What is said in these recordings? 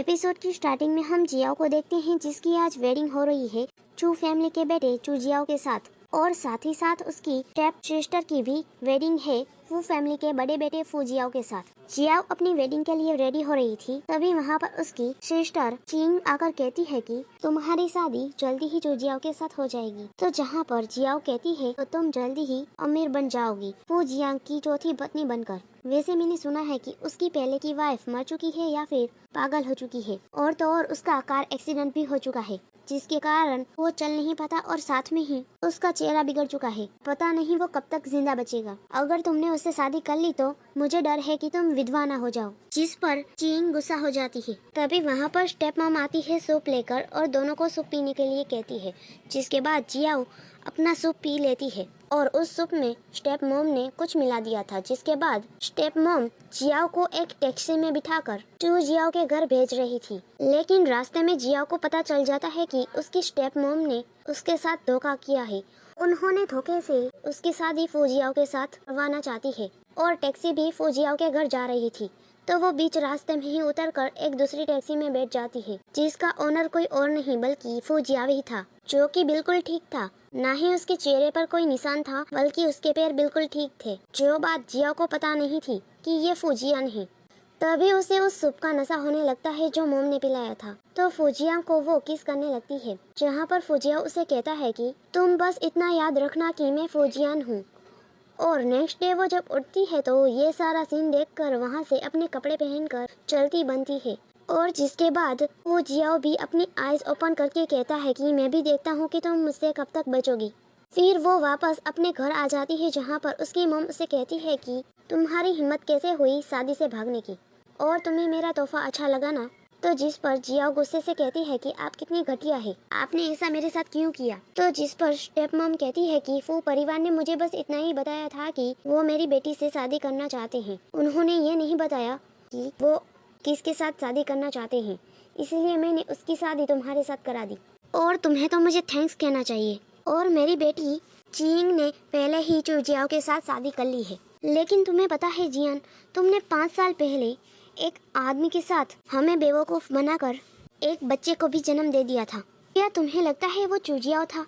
Episode की starting में हम जियाओ को देखते हैं जिसकी आज वेडिंग हो रही है चू फैमिली के बेटे चू जियाओ के साथ, और साथ ही साथ उसकी स्टेप सिस्टर की भी वेडिंग है फू फैमिली के बड़े बेटे फू जियाओ के साथ। जियाओ अपनी वेडिंग के लिए रेडी हो रही थी, तभी वहाँ पर उसकी सिस्टर चिंग आकर कहती है कि तुम्हारी शादी जल्दी ही चू जियाओ के साथ हो जाएगी। तो जहाँ पर जियाओ कहती है तो तुम जल्दी ही अमीर बन जाओगी फू जियांग की चौथी पत्नी बनकर। वैसे मैंने सुना है कि उसकी पहले की वाइफ मर चुकी है या फिर पागल हो चुकी है, और तो और उसका कार एक्सीडेंट भी हो चुका है जिसके कारण वो चल नहीं पाता, और साथ में ही उसका चेहरा बिगड़ चुका है। पता नहीं वो कब तक जिंदा बचेगा। अगर तुमने उससे शादी कर ली तो मुझे डर है कि तुम विधवा ना हो जाओ। जिस पर चिंग गुस्सा हो जाती है। तभी वहाँ पर स्टेप मॉम आती है सूप लेकर और दोनों को सूप पीने के लिए कहती है, जिसके बाद जियाओ अपना सूप पी लेती है और उस सूप में स्टेप मॉम ने कुछ मिला दिया था, जिसके बाद स्टेप मॉम जियाओ को एक टैक्सी में बिठाकर चू जियाओ के घर भेज रही थी। लेकिन रास्ते में जियाओ को पता चल जाता है कि उसकी स्टेप मॉम ने उसके साथ धोखा किया है। उन्होंने धोखे से उसकी शादी फू जियाओ के साथ करवाना चाहती है और टैक्सी भी फू जियाओ के घर जा रही थी। तो वो बीच रास्ते में ही उतरकर एक दूसरी टैक्सी में बैठ जाती है, जिसका ओनर कोई और नहीं बल्कि फू जियाओ ही था, जो कि बिल्कुल ठीक था। ना ही उसके चेहरे पर कोई निशान था बल्कि उसके पैर बिल्कुल ठीक थे, जो बात जियाओ को पता नहीं थी कि ये फूजियान है। तभी उसे उस सूप का नशा होने लगता है जो मोम ने पिलाया था। तो फूजिया को वो किस करने लगती है, जहाँ पर फूजिया उसे कहता है कि तुम बस इतना याद रखना कि मैं फूजियान हूँ। और नेक्स्ट डे वो जब उठती है तो ये सारा सीन देखकर वहाँ से अपने कपड़े पहनकर चलती बनती है, और जिसके बाद वो जियाओ भी अपनी आईज ओपन करके कहता है कि मैं भी देखता हूँ कि तुम मुझसे कब तक बचोगी। फिर वो वापस अपने घर आ जाती है, जहाँ पर उसकी मॉम उसे कहती है कि तुम्हारी हिम्मत कैसे हुई शादी से भागने की, और तुम्हें मेरा तोहफा अच्छा लगा ना। तो जिस पर जियाओ गुस्से से कहती है कि आप कितनी घटिया है, आपने ऐसा मेरे साथ क्यों किया। तो जिस पर स्टेप मॉम कहती है कि फू परिवार ने मुझे बस इतना ही बताया था कि वो मेरी बेटी से शादी करना चाहते हैं, उन्होंने ये नहीं बताया कि वो किसके साथ शादी करना चाहते हैं, इसलिए मैंने उसकी शादी तुम्हारे साथ करा दी, और तुम्हें तो मुझे थैंक्स कहना चाहिए। और मेरी बेटी चिंग ने पहले ही चू जियाओ के साथ शादी कर ली है। लेकिन तुम्हें पता है जियान, तुमने 5 साल पहले एक आदमी के साथ हमें बेवकूफ बनाकर एक बच्चे को भी जन्म दे दिया था। क्या तुम्हें लगता है वो चू जियाओ था?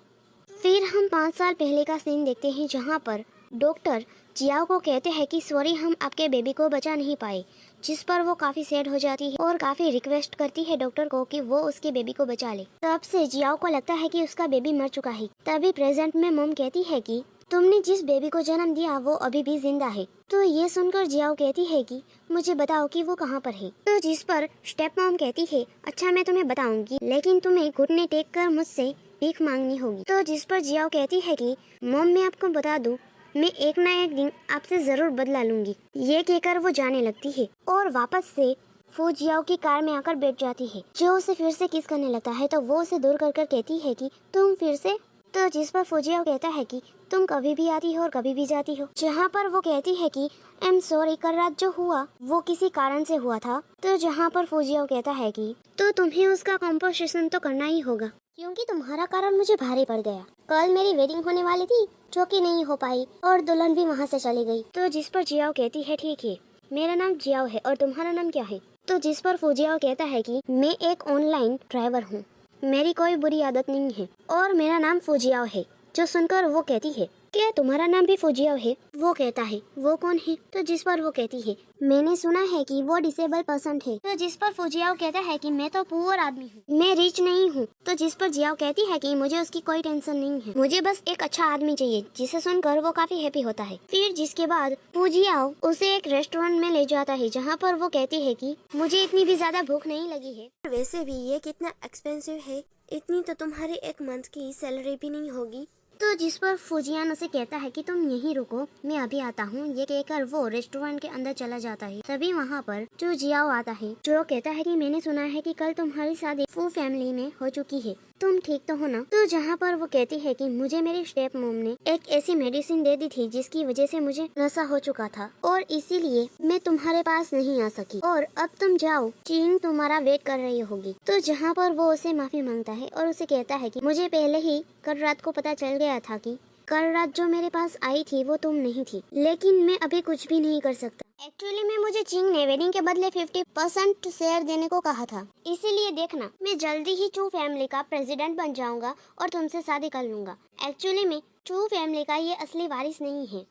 फिर हम 5 साल पहले का सीन देखते हैं, जहाँ पर डॉक्टर जियाओ को कहते हैं कि सॉरी हम आपके बेबी को बचा नहीं पाए, जिस पर वो काफी सैड हो जाती है और काफी रिक्वेस्ट करती है डॉक्टर को कि वो उसके बेबी को बचा ले। तब से जियाओ को लगता है कि उसका बेबी मर चुका है। तभी प्रेजेंट में मॉम कहती है कि तुमने जिस बेबी को जन्म दिया वो अभी भी जिंदा है। तो ये सुनकर जियाओ कहती है कि मुझे बताओ कि वो कहाँ पर है। तो जिस पर स्टेप मॉम कहती है अच्छा मैं तुम्हें बताऊंगी, लेकिन तुम्हें घुटने टेक कर मुझसे भीख मांगनी होगी। तो जिस पर जियाओ कहती है कि मॉम मैं आपको बता दूं, मैं एक ना एक दिन आपसे जरूर बदला लूंगी। ये कहकर वो जाने लगती है और वापस से फू जियाओ की कार में आकर बैठ जाती है, जो उसे फिर से किस करने लगता है। तो वो उसे दूर कर कर कहती है कि तुम फिर से। तो जिस पर फू जियाओ कहता है कि तुम कभी भी आती हो और कभी भी जाती हो। जहाँ पर वो कहती है कि आई एम सॉरी, कल रात जो हुआ वो किसी कारण से हुआ था। तो जहाँ पर फू जियाओ कहता है कि तो तुम्हें उसका कॉम्पोजिशन तो करना ही होगा, क्योंकि तुम्हारा कारण मुझे भारी पड़ गया। कल मेरी वेडिंग होने वाली थी जो कि नहीं हो पाई, और दुल्हन भी वहाँ से चली गई। तो जिस पर जियाओ कहती है ठीक है, मेरा नाम जियाओ है और तुम्हारा नाम क्या है। तो जिस पर फू जियाओ कहता है कि मैं एक ऑनलाइन ड्राइवर हूँ, मेरी कोई बुरी आदत नहीं है और मेरा नाम फू जियाओ है। जो सुनकर वो कहती है क्या तुम्हारा नाम भी फू जियाओ है। वो कहता है वो कौन है। तो जिस पर वो कहती है मैंने सुना है कि वो डिसेबल पर्सन है। तो जिस पर फू जियाओ कहता है कि मैं तो पुअर आदमी हूँ, मैं रिच नहीं हूँ। तो जिस पर जियाओ कहती है कि मुझे उसकी कोई टेंशन नहीं है, मुझे बस एक अच्छा आदमी चाहिए। जिसे सुनकर वो काफी हैप्पी होता है। फिर जिसके बाद फू जियाओ उसे एक रेस्टोरेंट में ले जाता है, जहाँ पर वो कहती है कि मुझे इतनी भी ज्यादा भूख नहीं लगी है, वैसे भी ये कितना एक्सपेंसिव है, इतनी तो तुम्हारी एक मंथ की सैलरी भी नहीं होगी। तो जिस पर फूजियान उसे कहता है कि तुम यहीं रुको, मैं अभी आता हूँ। ये कहकर वो रेस्टोरेंट के अंदर चला जाता है। तभी वहाँ पर जो जियाओ आता है, जो कहता है कि मैंने सुना है कि कल तुम्हारी शादी फू फैमिली में हो चुकी है, तुम ठीक तो हो ना। तो जहाँ पर वो कहती है कि मुझे मेरी स्टेप मॉम ने एक ऐसी मेडिसिन दे दी थी जिसकी वजह से मुझे नशा हो चुका था, और इसीलिए मैं तुम्हारे पास नहीं आ सकी, और अब तुम जाओ, चिंग तुम्हारा वेट कर रही होगी। तो जहाँ पर वो उसे माफी मांगता है और उसे कहता है कि मुझे पहले ही कल रात को पता चल गया था कि कल रात जो मेरे पास आई थी वो तुम नहीं थी, लेकिन मैं अभी कुछ भी नहीं कर सकता। एक्चुअली में मुझे चिंग ने वेडिंग के बदले 50% शेयर देने को कहा था, इसीलिए देखना मैं जल्दी ही चू फैमिली का प्रेसिडेंट बन जाऊंगा और तुमसे शादी कर लूंगा। एक्चुअली में चू फैमिली का ये असली वारिस नहीं है।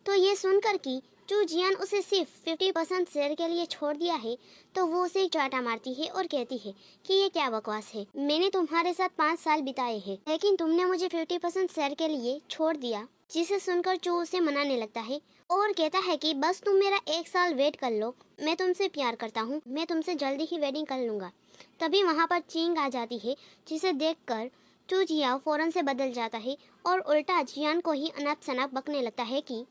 तो ये सुनकर कि चू जियान उसे सिर्फ 50% शेयर के लिए छोड़ दिया है, तो वो उसे चाटा मारती है और कहती है कि ये क्या बकवास है, मैंने तुम्हारे साथ 5 साल बिताए हैं, लेकिन तुमने मुझे 50% शेयर के लिए छोड़ दिया। जिसे सुनकर चू उसे मनाने लगता है और कहता है कि बस तुम मेरा 1 साल वेट कर लो, मैं तुमसे प्यार करता हूँ, मैं तुमसे जल्दी ही वेडिंग कर लूँगा। तभी वहाँ पर चिंग आ जाती है, जिसे देखकर चू जियाओ फौरन से बदल जाता है और उल्टा जियान को ही अनाप शनाप बकने लगता है कि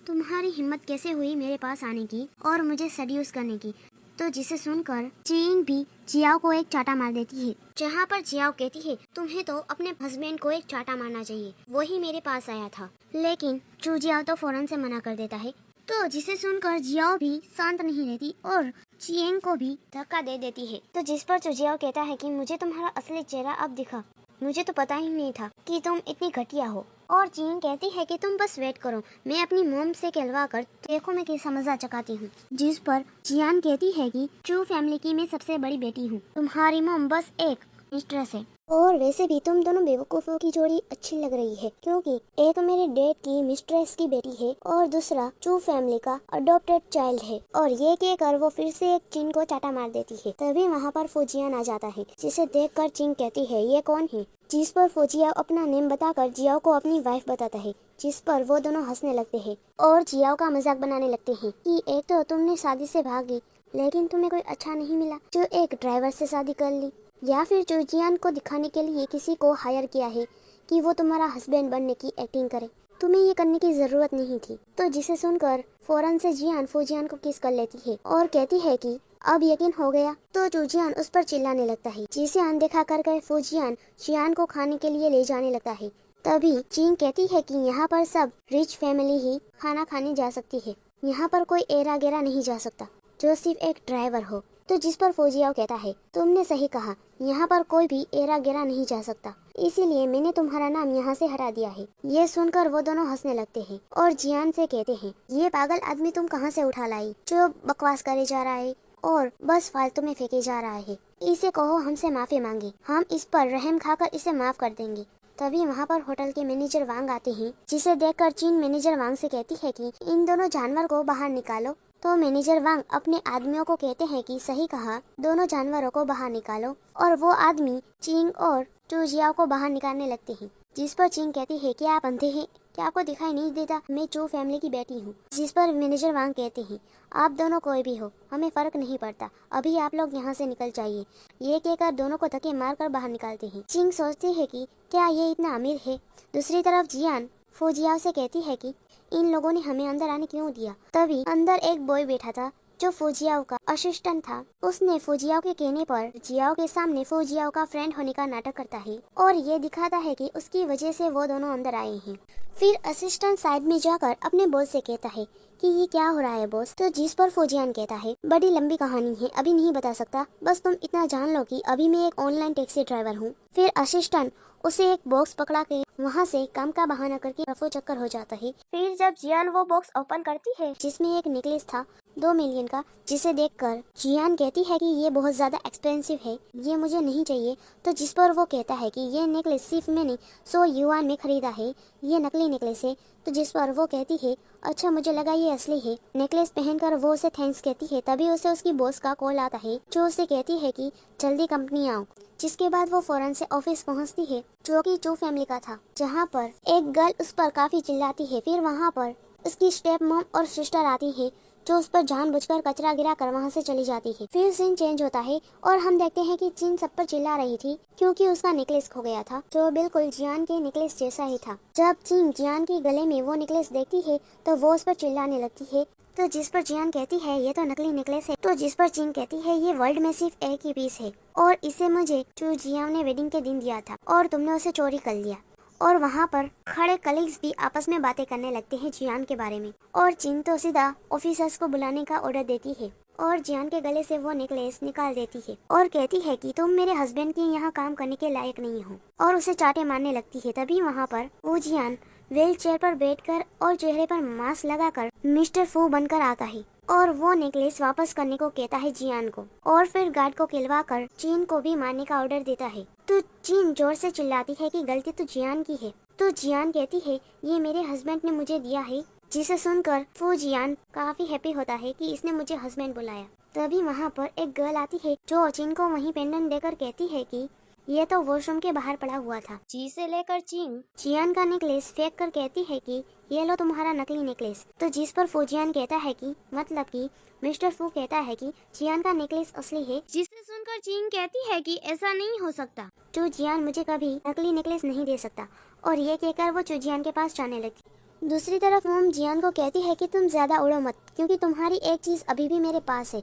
तुम्हारी हिम्मत कैसे हुई मेरे पास आने की और मुझे सेड्यूस करने की। तो जिसे सुनकर चिंग भी जियाओ को एक चाटा मार देती है, जहाँ पर जियाओ कहती है तुम्हें तो अपने हस्बैंड को एक चाटा मारना चाहिए, वही मेरे पास आया था। लेकिन चू जियाओ तो फौरन से मना कर देता है। तो जिसे सुनकर जियाओ भी शांत नहीं रहती और चिंग को भी धक्का दे देती है। तो जिस पर चू जियाओ कहता है कि मुझे तुम्हारा असली चेहरा अब दिखा, मुझे तो पता ही नहीं था कि तुम इतनी घटिया हो। और चिंग कहती है कि तुम बस वेट करो, मैं अपनी मोम से कहलवा कर देखो मैं कैसा मजा चकाती हूँ। जिस पर जियान कहती है कि चू फैमिली की मैं सबसे बड़ी बेटी हूँ, तुम्हारी मोम बस एक मिस्ट्रेस है। और वैसे भी तुम दोनों बेवकूफों की जोड़ी अच्छी लग रही है, क्योंकि एक मेरे डैड की मिस्ट्रेस की बेटी है और दूसरा चू फैमिली का अडॉप्टेड चाइल्ड है। और ये कहकर वो फिर से एक चिंग को चाटा मार देती है। तभी वहाँ पर फौजियान आ जाता है, जिसे देखकर चिंग कहती है ये कौन है। जिस पर फौजिया अपना नेम बताकर जियाओ को अपनी वाइफ बताता है, जिस पर वो दोनों हंसने लगते हैं और जियाओ का मजाक बनाने लगते हैं कि एक तो तुमने शादी से भागी, लेकिन तुम्हें कोई अच्छा नहीं मिला जो एक ड्राइवर से शादी कर ली, या फिर जो जियान को दिखाने के लिए किसी को हायर किया है कि वो तुम्हारा हस्बैंड बनने की एक्टिंग करे, तुम्हें ये करने की जरूरत नहीं थी। तो जिसे सुनकर फौरन से जियान फौजियान को किस कर लेती है और कहती है कि अब यकीन हो गया। तो चूजियान उस पर चिल्लाने लगता है, जिसे अनदेखा कर फौजियान जियान को खाने के लिए ले जाने लगता है। तभी चिंग कहती है कि यहाँ पर सब रिच फैमिली ही खाना खाने जा सकती है, यहाँ पर कोई एरा गेरा नहीं जा सकता जो सिर्फ एक ड्राइवर हो। तो जिस पर फौजियाओ कहता है तुमने सही कहा, यहाँ पर कोई भी एरा गेरा नहीं जा सकता, इसीलिए मैंने तुम्हारा नाम यहाँ से हटा दिया है। ये सुनकर वो दोनों हंसने लगते हैं और जियान से कहते हैं ये पागल आदमी तुम कहाँ से उठा लाई, जो बकवास करे जा रहा है और बस फालतू में फेंके जा रहा है, इसे कहो हमसे माफी मांगे, हम इस पर रहम खाकर इसे माफ कर देंगे। तभी वहाँ पर होटल के मैनेजर वांग आते हैं, जिसे देखकर चिंग मैनेजर वांग से कहती है कि इन दोनों जानवर को बाहर निकालो। तो मैनेजर वांग अपने आदमियों को कहते हैं कि सही कहा, दोनों जानवरों को बाहर निकालो। और वो आदमी चिंग और चू जियाओ को बाहर निकालने लगते हैं। जिस पर चिंग कहती है क्या आप अंधे हैं, क्या आपको दिखाई नहीं देता मैं चू फैमिली की बेटी हूँ। जिस पर मैनेजर वांग कहते हैं आप दोनों कोई भी हो, हमें फर्क नहीं पड़ता, अभी आप लोग यहाँ से निकल जाइए। ये कहकर दोनों को धक्के मारकर बाहर निकालते हैं। चिंग सोचती है कि क्या ये इतना अमीर है। दूसरी तरफ जियान फौजियाओ से कहती है कि इन लोगों ने हमें अंदर आने क्यों दिया। तभी अंदर एक बॉय बैठा था जो फौजियाओ का असिस्टेंट था। उसने फौजियाओ के कहने पर जियाओ के सामने फौजियाओ का फ्रेंड होने का नाटक करता है और ये दिखाता है कि उसकी वजह से वो दोनों अंदर आए हैं। फिर असिस्टेंट साइड में जाकर अपने बॉस से कहता है कि ये क्या हो रहा है बॉस। तो जिस पर फौजियान कहता है बड़ी लंबी कहानी है, अभी नहीं बता सकता, बस तुम इतना जान लो कि अभी मैं एक ऑनलाइन टैक्सी ड्राइवर हूँ। फिर असिस्टेंट उसे एक बॉक्स पकड़ा के वहाँ से काम का बहाना करके रफो चक्कर हो जाता है। फिर जब जियान वो बॉक्स ओपन करती है जिसमें एक नेकलेस था 2 मिलियन का, जिसे देखकर जियान कहती है कि ये बहुत ज्यादा एक्सपेंसिव है, ये मुझे नहीं चाहिए। तो जिस पर वो कहता है कि ये नेकलेस सिर्फ मैंने 100 युआन में खरीदा है, ये नकली नेकलेस है। तो जिस पर वो कहती है अच्छा मुझे लगा ये असली है। नेकलेस पहनकर वो उसे थैंक्स कहती है। तभी उसे उसकी बॉस का कॉल आता है जो उसे कहती है कि जल्दी कंपनी आओ। जिसके बाद वो फौरन से ऑफिस पहुंचती है जो कि चू फैमिली का था, जहां पर एक गर्ल उस पर काफी चिल्लाती है। फिर वहां पर उसकी स्टेप मॉम और सिस्टर आती है जो उस पर जानबूझकर कचरा गिरा कर वहाँ से चली जाती है। फिर सीन चेंज होता है और हम देखते हैं कि चिंग सब पर चिल्ला रही थी क्योंकि उसका नेकलेस खो गया था जो बिल्कुल जियान के नेकलेस जैसा ही था। जब चिंग जियान के गले में वो नेकलेस देखती है तो वो उस पर चिल्लाने लगती है। तो जिस पर जियान कहती है ये तो नकली नेकलेस है। तो जिस पर चिंग कहती है ये वर्ल्ड में सिर्फ एक ही पीस है और इसे मुझे चू जियान ने वेडिंग के दिन दिया था और तुमने उसे चोरी कर लिया। और वहाँ पर खड़े कलीग्स भी आपस में बातें करने लगते हैं जियान के बारे में। और चिंग तो सीधा ऑफिसर्स को बुलाने का ऑर्डर देती है और जियान के गले से वो नेकलेस निकाल देती है और कहती है कि तुम मेरे हस्बैंड के यहाँ काम करने के लायक नहीं हो, और उसे चाटे मारने लगती है। तभी वहाँ पर वो जियान व्हील चेयर पर बैठकर और चेहरे पर मास्क लगाकर मिस्टर फू बनकर आता है और वो नेकलेस वापस करने को कहता है जियान को, और फिर गार्ड को खिलवा कर चीन को भी मारने का ऑर्डर देता है। तो चीन जोर से चिल्लाती है कि गलती तो जियान की है। तो जियान कहती है ये मेरे हस्बैंड ने मुझे दिया है, जिसे सुनकर फू जियान काफी हैप्पी होता है कि इसने मुझे हस्बैंड बुलाया। तभी वहाँ पर एक गर्ल आती है जो चीन को वही पेंडेंट देकर कहती है कि ये तो वॉशरूम के बाहर पड़ा हुआ था। जी से लेकर चीन जियान का नेकलेस फेंक कर कहती है कि ये लो तुम्हारा नकली नेकलेस। तो जिस पर फूजियान कहता है कि मतलब कि मिस्टर फू कहता है कि जियान का नेकलेस असली है, जिसे सुनकर चीन कहती है कि ऐसा नहीं हो सकता, जियान मुझे कभी नकली नेकलेस नहीं दे सकता। और ये कहकर वो जियान के पास जाने लगती। दूसरी तरफ मोम जियान को कहती है कि तुम ज्यादा उड़ो मत, क्योंकि तुम्हारी एक चीज अभी भी मेरे पास है।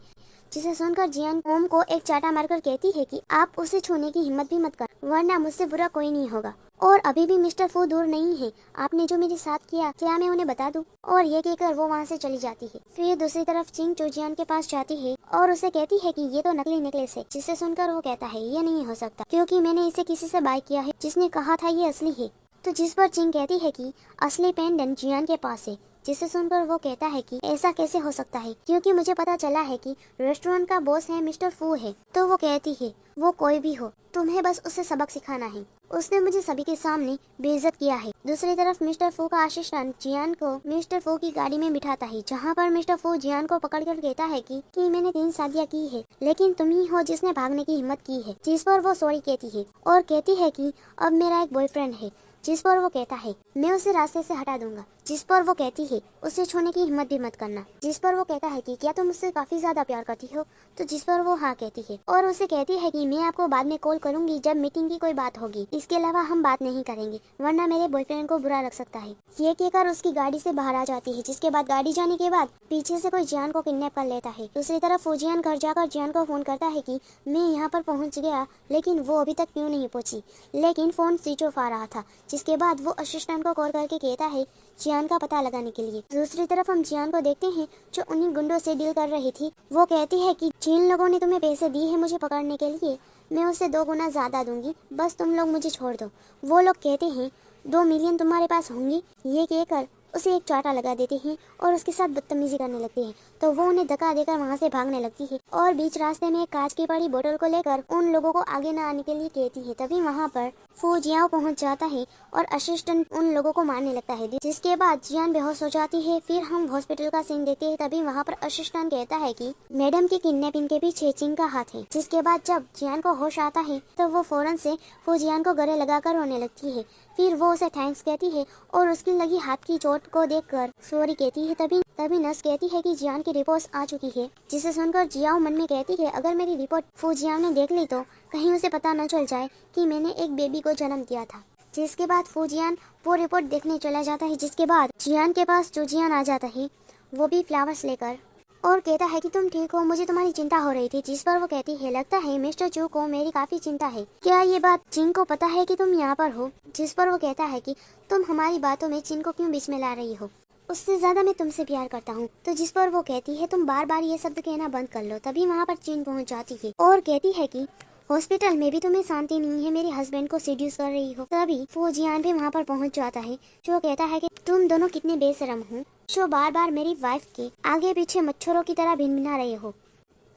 जिसे सुनकर जियान मोम को एक चाटा मारकर कहती है कि आप उसे छूने की हिम्मत भी मत कर, वरना मुझसे बुरा कोई नहीं होगा। और अभी भी मिस्टर फू दूर नहीं है, आपने जो मेरे साथ किया क्या मैं उन्हें बता दूं? और ये कहकर वो वहाँ से चली जाती है। फिर दूसरी तरफ चिंग जियान के पास जाती है और उसे कहती है कि ये तो नकली नेकलेस है। जिसे सुनकर वो कहता है ये नहीं हो सकता, क्योंकि मैंने इसे किसी से बाय किया है जिसने कहा था ये असली है। तो जिस पर चिंग कहती है कि असली पेंडेंट जियान के पास है। जिसे सुनकर वो कहता है कि ऐसा कैसे हो सकता है, क्योंकि मुझे पता चला है कि रेस्टोरेंट का बॉस है मिस्टर फू है। तो वो कहती है वो कोई भी हो, तुम्हें बस उसे सबक सिखाना है, उसने मुझे सभी के सामने बेइज्जत किया है। दूसरी तरफ मिस्टर फू का असिस्टेंट जियान को मिस्टर फू की गाड़ी में बिठाता है, जहाँ पर मिस्टर फू जियान को पकड़कर कहता है कि मैंने 3 शादियाँ की है, लेकिन तुम ही हो जिसने भागने की हिम्मत की है। जिस पर वो सॉरी कहती है और कहती है कि अब मेरा एक बॉयफ्रेंड है। जिस पर वो कहता है मैं उसे रास्ते से हटा दूंगा। जिस पर वो कहती है उसे छूने की हिम्मत भी मत करना। जिस पर वो कहता है कि क्या तुम मुझसे काफी ज्यादा प्यार करती हो? तो जिस पर वो हाँ कहती है और उसे कहती है कि मैं आपको बाद में कॉल करूंगी जब मीटिंग की कोई बात होगी, इसके अलावा हम बात नहीं करेंगे, वरना मेरे बॉयफ्रेंड को बुरा लग सकता है। ये कहकर उसकी गाड़ी से बाहर आ जाती है, जिसके बाद गाड़ी जाने के बाद पीछे से कोई जियान को किडनैप कर लेता है। दूसरी तरफ फूजियान घर जाकर जियान को फोन करता है कि मैं यहाँ पर पहुँच गया, लेकिन वो अभी तक क्यों नहीं पहुँची, लेकिन फोन स्विच ऑफ आ रहा था। जिसके बाद वो असिस्टेंट को कॉल करके कहता है जियान का पता लगाने के लिए। दूसरी तरफ हम जियान को देखते हैं जो उन्हीं गुंडों से डील कर रही थी। वो कहती है कि जिन लोगों ने तुम्हें पैसे दिए हैं मुझे पकड़ने के लिए, मैं उससे 2 गुना ज्यादा दूंगी, बस तुम लोग मुझे छोड़ दो। वो लोग कहते हैं 2 मिलियन तुम्हारे पास होंगी। ये कहकर उसे एक चाटा लगा देते हैं और उसके साथ बदतमीजी करने लगते हैं। तो वो उन्हें धक्का देकर वहाँ से भागने लगती है और बीच रास्ते में एक कांच की पड़ी बोतल को लेकर उन लोगों को आगे न आने के लिए कहती है। तभी वहाँ पर फू जियाओ पहुँच जाता है और असिस्टेंट उन लोगों को मारने लगता है, जिसके बाद जियान बेहोश हो जाती है। फिर हम हॉस्पिटल का सीन देखते हैं। तभी वहाँ पर असिस्टेंट कहता है कि मैडम की किडनैपिंग के पीछे चिंग का हाथ है। जिसके बाद जब जियान को होश आता है तो वो फौरन से फू जियान को गले लगाकर रोने लगती है। फिर वो उसे थैंक्स कहती है और उसकी लगी हाथ की चोट को देखकर सॉरी कहती है। तभी नर्स कहती है कि जियान की रिपोर्ट आ चुकी है। जिसे सुनकर जियाओ मन में कहती है अगर मेरी रिपोर्ट फू जियाओ ने देख ली तो कहीं उसे पता न चल जाए कि मैंने एक बेबी को जन्म दिया था। जिसके बाद फू जियान वो रिपोर्ट देखने चला जाता है। जिसके बाद जियान के पास जो जियान आ जाता है, वो भी फ्लावर्स लेकर, और कहता है कि तुम ठीक हो, मुझे तुम्हारी चिंता हो रही थी। जिस पर वो कहती है लगता है मिस्टर चू को मेरी काफी चिंता है, क्या ये बात चिंग को पता है कि तुम यहाँ पर हो? जिस पर वो कहता है कि तुम हमारी बातों में चिंग को क्यों बीच में ला रही हो, उससे ज्यादा मैं तुमसे प्यार करता हूँ। तो जिस पर वो कहती है तुम बार बार ये शब्द कहना बंद कर लो। तभी वहाँ पर चिंग पहुँच जाती है और कहती है कि हॉस्पिटल में भी तुम्हें शांति नहीं है, मेरे हस्बैंड को सीड्यूस कर रही हो। तभी फू जियान भी वहाँ पर पहुँच जाता है, जो कहता है कि तुम दोनों कितने बेशरम हो, जो बार बार मेरी वाइफ के आगे पीछे मच्छरों की तरह भिनभिना रहे हो।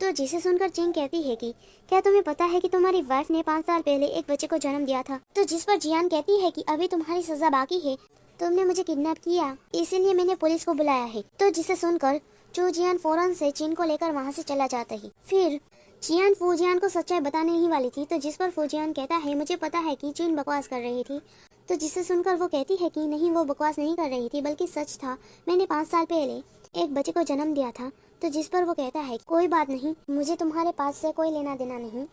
तो जिसे सुनकर चिंग कहती है कि क्या तुम्हें पता है कि तुम्हारी वाइफ ने 5 साल पहले एक बच्चे को जन्म दिया था? तो जिस पर जियान कहती है कि अभी तुम्हारी सजा बाकी है, तुमने मुझे किडनैप किया, इसीलिए मैंने पुलिस को बुलाया है। तो जिसे सुनकर चू जियान फौरन से चिन को लेकर वहाँ से चला जाता है। फिर जियान फूजियान को सच्चाई बताने ही वाली थी। तो जिस पर फूजियान कहता है मुझे पता है कि चिन बकवास कर रही थी। तो जिसे सुनकर वो कहती है कि नहीं, वो बकवास नहीं कर रही थी, बल्कि सच था, मैंने 5 साल पहले एक बच्चे को जन्म दिया था। तो जिस पर वो कहता है कोई बात नहीं, मुझे तुम्हारे पास से कोई लेना देना नहीं,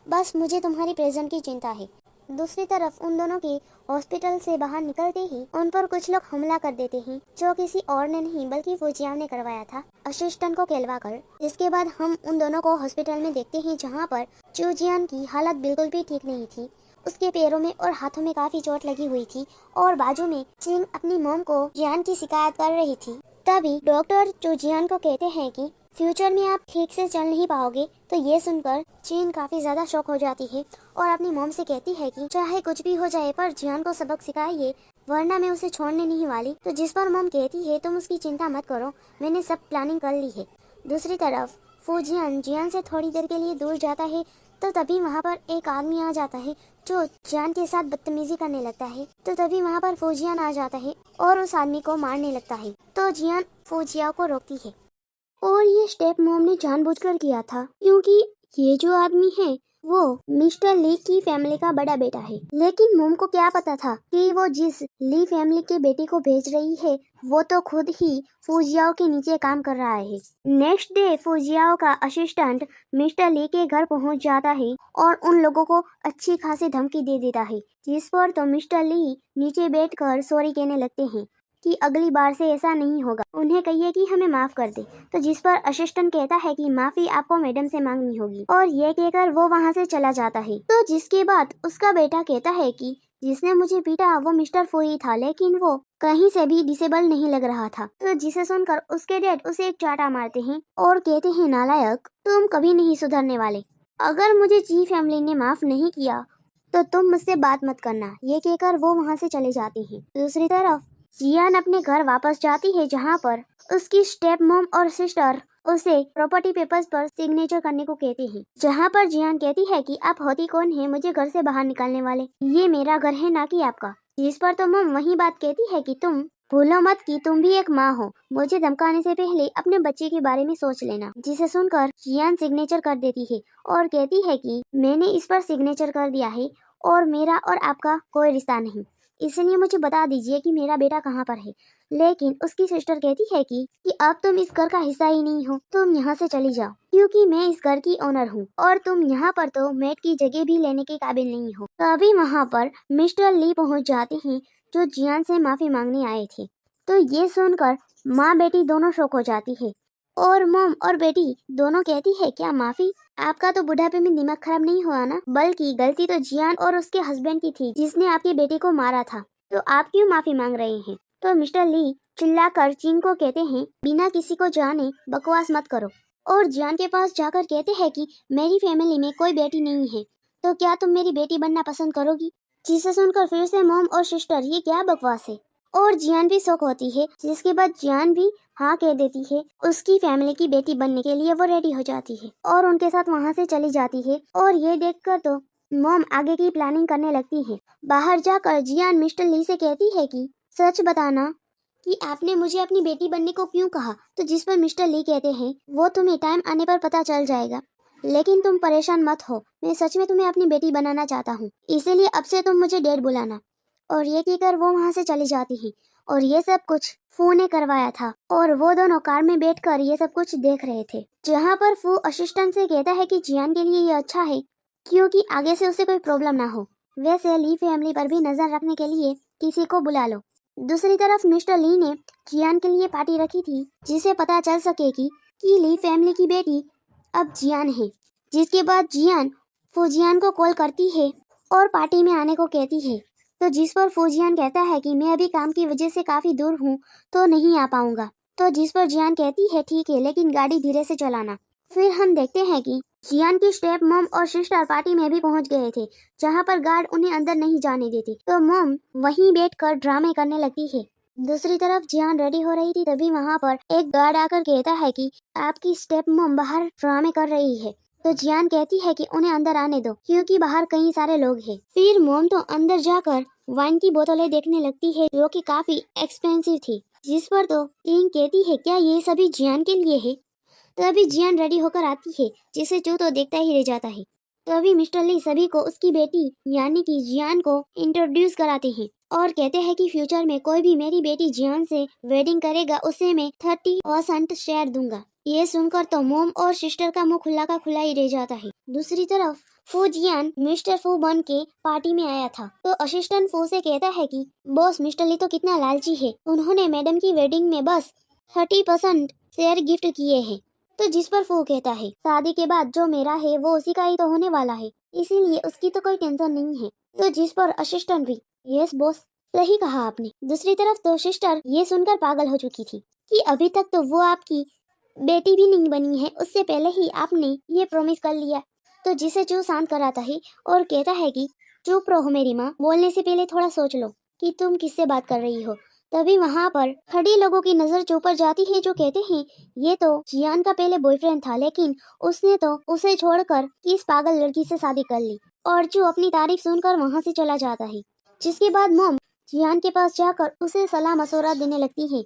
बस मुझे तुम्हारी प्रेजेंट की चिंता है। दूसरी तरफ उन दोनों की हॉस्पिटल से बाहर निकलते ही उन पर कुछ लोग हमला कर देते हैं, जो किसी और ने नहीं बल्कि फूजियान ने करवाया था, असिस्टेंट को कहलवा कर। जिसके बाद हम उन दोनों को हॉस्पिटल में देखते हैं, जहाँ पर चूजियान की हालत बिल्कुल भी ठीक नहीं थी। उसके पैरों में और हाथों में काफी चोट लगी हुई थी और बाजू में चिंग अपनी मॉम को जियान की शिकायत कर रही थी। तभी डॉक्टर चूजियान को कहते हैं कि फ्यूचर में आप ठीक से चल नहीं पाओगे। तो ये सुनकर चीन काफी ज्यादा शॉक हो जाती है और अपनी मॉम से कहती है कि चाहे कुछ भी हो जाए पर जियान को सबक सिखाइए, वरना मैं उसे छोड़ने नहीं वाली। तो जिस पर मॉम कहती है तुम उसकी चिंता मत करो, मैंने सब प्लानिंग कर ली है। दूसरी तरफ फूजियान जियान से थोड़ी देर के लिए दूर जाता है तो तभी वहाँ पर एक आदमी आ जाता है जो जियान के साथ बदतमीजी करने लगता है। तो तभी वहाँ पर फूजियान आ जाता है और उस आदमी को मारने लगता है। तो जियान फूजिया को रोकती है और ये स्टेप मॉम ने जानबूझकर किया था क्योंकि ये जो आदमी है वो मिस्टर ली की फैमिली का बड़ा बेटा है। लेकिन मॉम को क्या पता था कि वो जिस ली फैमिली के बेटे को भेज रही है वो तो खुद ही फूजियाओ के नीचे काम कर रहा है। नेक्स्ट डे फूजियाओ का असिस्टेंट मिस्टर ली के घर पहुंच जाता है और उन लोगों को अच्छी खासी धमकी दे देता है, जिस पर तो मिस्टर ली नीचे बैठकर सॉरी कहने लगते हैं कि अगली बार से ऐसा नहीं होगा, उन्हें कहिए कि हमें माफ कर दे। तो जिस पर असिस्टेंट कहता है कि माफी आपको मैडम से मांगनी होगी और ये कहकर वो वहाँ से चला जाता है। तो जिसके बाद उसका बेटा कहता है कि जिसने मुझे पीटा वो मिस्टर फू ही था, लेकिन वो कहीं से भी डिसेबल नहीं लग रहा था। तो जिसे सुनकर उसके डैड उसे एक चाटा मारते हैं और कहते हैं नालायक, तुम कभी नहीं सुधरने वाले, अगर मुझे जी फैमिली ने माफ नहीं किया तो तुम मुझसे बात मत करना। ये कहकर वो वहाँ से चले जाते हैं। दूसरी तरफ जियान अपने घर वापस जाती है जहाँ पर उसकी स्टेप मॉम और सिस्टर उसे प्रॉपर्टी पेपर्स पर सिग्नेचर करने को कहते हैं, जहाँ पर जियान कहती है कि आप होती कौन है मुझे घर से बाहर निकालने वाले, ये मेरा घर है ना कि आपका। जिस पर तो मॉम वही बात कहती है कि तुम भूलो मत कि तुम भी एक माँ हो, मुझे धमकाने से पहले अपने बच्चे के बारे में सोच लेना। जिसे सुनकर जियान सिग्नेचर कर देती है और कहती है कि मैंने इस पर सिग्नेचर कर दिया है और मेरा और आपका कोई रिश्ता नहीं, इसलिए मुझे बता दीजिए कि मेरा बेटा कहाँ पर है। लेकिन उसकी सिस्टर कहती है कि अब तुम इस घर का हिस्सा ही नहीं हो, तुम यहाँ से चली जाओ क्योंकि मैं इस घर की ओनर हूँ और तुम यहाँ पर तो मेड की जगह भी लेने के काबिल नहीं हो। तभी वहाँ पर मिस्टर ली पहुँच जाते हैं जो जियान से माफी मांगने आए थे। तो ये सुनकर माँ बेटी दोनों शॉक हो जाती है और मॉम और बेटी दोनों कहती है क्या माफी, आपका तो बुढ़ापे में दिमाग खराब नहीं हुआ ना, बल्कि गलती तो जियान और उसके हस्बैंड की थी जिसने आपके बेटे को मारा था, तो आप क्यों माफी मांग रहे हैं। तो मिस्टर ली चिल्लाकर जिन को कहते हैं बिना किसी को जाने बकवास मत करो और जियान के पास जाकर कहते हैं कि मेरी फैमिली में कोई बेटी नहीं है, तो क्या तुम मेरी बेटी बनना पसंद करोगी। जिसे सुनकर फिर से मॉम और सिस्टर ये क्या बकवास है और जियान भी शौक होती है, जिसके बाद जियान भी हाँ कह देती है। उसकी फैमिली की बेटी बनने के लिए वो रेडी हो जाती है और उनके साथ वहाँ से चली जाती है और ये देखकर तो मॉम आगे की प्लानिंग करने लगती है। बाहर जाकर जियान मिस्टर ली से कहती है कि सच बताना कि आपने मुझे अपनी बेटी बनने को क्यों कहा। तो जिस पर मिस्टर ली कहते हैं वो तुम्हें टाइम आने पर पता चल जाएगा, लेकिन तुम परेशान मत हो, मैं सच में तुम्हें अपनी बेटी बनाना चाहता हूँ, इसीलिए अब से तुम मुझे डैड बुलाना। और ये कहकर वो वहाँ से चली जाती है और ये सब कुछ फू ने करवाया था और वो दोनों कार में बैठकर ये सब कुछ देख रहे थे, जहाँ पर फू असिस्टेंट से कहता है कि जियान के लिए ये अच्छा है क्योंकि आगे से उसे कोई प्रॉब्लम ना हो। वैसे ली फैमिली पर भी नजर रखने के लिए किसी को बुला लो। दूसरी तरफ मिस्टर ली ने जियान के लिए पार्टी रखी थी जिसे पता चल सके कि ली फैमिली की बेटी अब जियान है। जिसके बाद जियान फूजियान को कॉल करती है और पार्टी में आने को कहती है। तो जिस पर फूजियान कहता है कि मैं अभी काम की वजह से काफी दूर हूँ तो नहीं आ पाऊंगा। तो जिस पर जियान कहती है ठीक है, लेकिन गाड़ी धीरे से चलाना। फिर हम देखते हैं कि जियान की स्टेप मॉम और सिस्टर पार्टी में भी पहुंच गए थे, जहां पर गार्ड उन्हें अंदर नहीं जाने देती। तो मॉम वहीं बैठकर ड्रामे करने लगती है। दूसरी तरफ जियान रेडी हो रही थी, तभी वहां पर एक गार्ड आकर कहता है कि आपकी स्टेप मॉम बाहर ड्रामे कर रही है। तो जियान कहती है कि उन्हें अंदर आने दो क्योंकि बाहर कई सारे लोग हैं। फिर मॉम तो अंदर जाकर वाइन की बोतलें देखने लगती है जो कि काफी एक्सपेंसिव थी, जिस पर तो टीन कहती है क्या ये सभी जियान के लिए है। तभी जियान रेडी होकर आती है, जिसे जो तो देखता ही रह जाता है। तभी मिस्टर ली सभी को उसकी बेटी यानी कि जियान को इंट्रोड्यूस कराते हैं और कहते हैं कि फ्यूचर में कोई भी मेरी बेटी जियान से वेडिंग करेगा उसे मैं 30% शेयर दूंगा। ये सुनकर तो मोम और सिस्टर का मुंह खुला का खुला ही रह जाता है। दूसरी तरफ फू जियान मिस्टर फू बन के पार्टी में आया था, तो असिस्टेंट फू से कहता है कि बॉस मिस्टर ली तो कितना लालची है, उन्होंने मैडम की वेडिंग में बस 30% शेयर गिफ्ट किए हैं। तो जिस पर फू कहता है शादी के बाद जो मेरा है वो उसी का ही तो होने वाला है, इसीलिए उसकी तो कोई टेंशन नहीं है। तो जिस पर असिस्टेंट भी यस बॉस सही कहा आपने। दूसरी तरफ तो सिस्टर ये सुनकर पागल हो चुकी थी कि अभी तक तो वो आपकी बेटी भी नहीं बनी है, उससे पहले ही आपने ये प्रॉमिस कर लिया। तो जिसे जो शांत कराता है और कहता है कि चुप रहो मेरी माँ, बोलने से पहले थोड़ा सोच लो कि तुम किससे बात कर रही हो। तभी वहाँ पर खड़े लोगों की नजर चू पर जाती है, जो कहते हैं ये तो जियान का पहले बॉयफ्रेंड था, लेकिन उसने तो उसे छोड़कर इस पागल लड़की से शादी कर ली। और चू अपनी तारीफ सुनकर वहाँ से चला जाता है। जिसके बाद मोम जियान के पास जाकर उसे सलाह मशवरा देने लगती है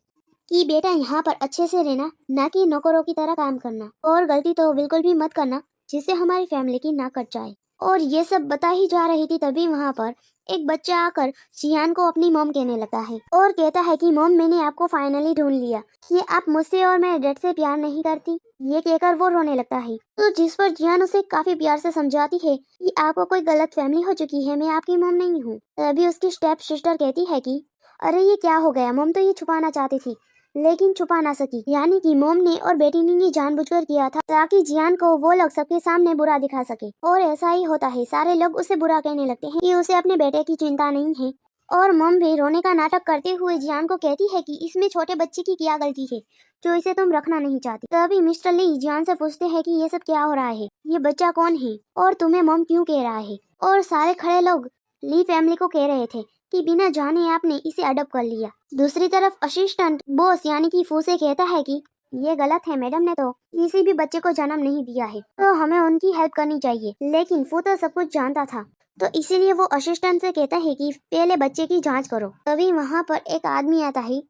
कि बेटा यहाँ पर अच्छे से रहना, ना कि नौकरों की तरह काम करना, और गलती तो बिल्कुल भी मत करना जिससे हमारी फैमिली की नाक कट जाए। और ये सब बता ही जा रही थी, तभी वहाँ पर एक बच्चा आकर जियान को अपनी मॉम कहने लगता है और कहता है कि मॉम, मैंने आपको फाइनली ढूंढ लिया कि आप मुझसे और मेरे डैड से प्यार नहीं करती। ये कहकर वो रोने लगता है। तो जिस पर जियान उसे काफी प्यार से समझाती है कि आपको कोई गलत फैमिली हो चुकी है, मैं आपकी मॉम नहीं हूँ। तभी उसकी स्टेप सिस्टर कहती है कि अरे ये क्या हो गया, मॉम तो ये छुपाना चाहती थी लेकिन छुपा ना सकी। यानी कि मोम ने और बेटी ने ये जानबूझकर किया था ताकि जियान को वो लोग सबके सामने बुरा दिखा सके। और ऐसा ही होता है, सारे लोग उसे बुरा कहने लगते हैं कि उसे अपने बेटे की चिंता नहीं है। और मोम भी रोने का नाटक करते हुए जियान को कहती है कि इसमें छोटे बच्चे की क्या गलती है जो इसे तुम रखना नहीं चाहती। तभी मिस्टर ली जियान से पूछते हैं कि ये सब क्या हो रहा है, ये बच्चा कौन है और तुम्हें मोम क्यों कह रहा है। और सारे खड़े लोग ली फैमिली को कह रहे थे कि बिना जाने आपने इसे अडॉप्ट कर लिया। दूसरी तरफ असिस्टेंट बॉस यानी कि फू से कहता है कि ये गलत है, मैडम ने तो किसी भी बच्चे को जन्म नहीं दिया है, तो हमें उनकी हेल्प करनी चाहिए। लेकिन फू तो सब कुछ जानता था, तो इसीलिए वो असिस्टेंट से कहता है कि पहले बच्चे की जांच करो। तभी वहाँ पर एक आदमी आता है,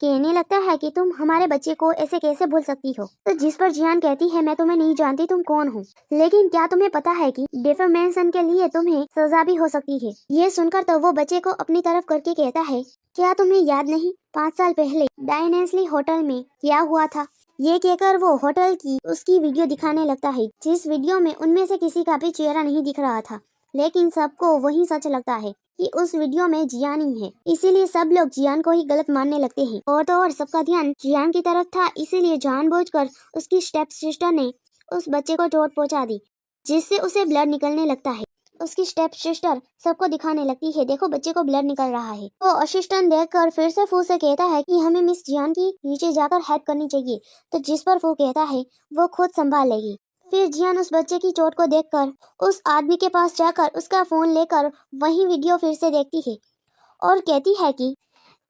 कहने लगता है कि तुम हमारे बच्चे को ऐसे कैसे भूल सकती हो। तो जिस पर जियान कहती है मैं तुम्हें नहीं जानती, तुम कौन हो, लेकिन क्या तुम्हें पता है कि डिफेमेशन के लिए तुम्हें सजा भी हो सकती है। ये सुनकर तो वो बच्चे को अपनी तरफ करके कहता है क्या तुम्हें याद नहीं 5 साल पहले डायनेस्ली होटल में क्या हुआ था। ये कहकर वो होटल की उसकी वीडियो दिखाने लगता है, जिस वीडियो में उनमें से किसी का भी चेहरा नहीं दिख रहा था, लेकिन सबको वही सच लगता है कि उस वीडियो में जियान ही है। इसीलिए सब लोग जियान को ही गलत मानने लगते हैं। और तो और सबका ध्यान जियान की तरफ था, इसीलिए जानबूझकर उसकी स्टेप सिस्टर ने उस बच्चे को चोट पहुंचा दी, जिससे उसे ब्लड निकलने लगता है। उसकी स्टेप सिस्टर सबको दिखाने लगती है, देखो बच्चे को ब्लड निकल रहा है। तो असिस्टेंट देखकर फिर से फू से कहता है कि हमें मिस जियान की नीचे जाकर हेल्प करनी चाहिए। तो जिस पर फू कहता है वो खुद संभाल लेगी। फिर जियान उस बच्चे की चोट को देखकर उस आदमी के पास जाकर उसका फोन लेकर वही वीडियो फिर से देखती है और कहती है कि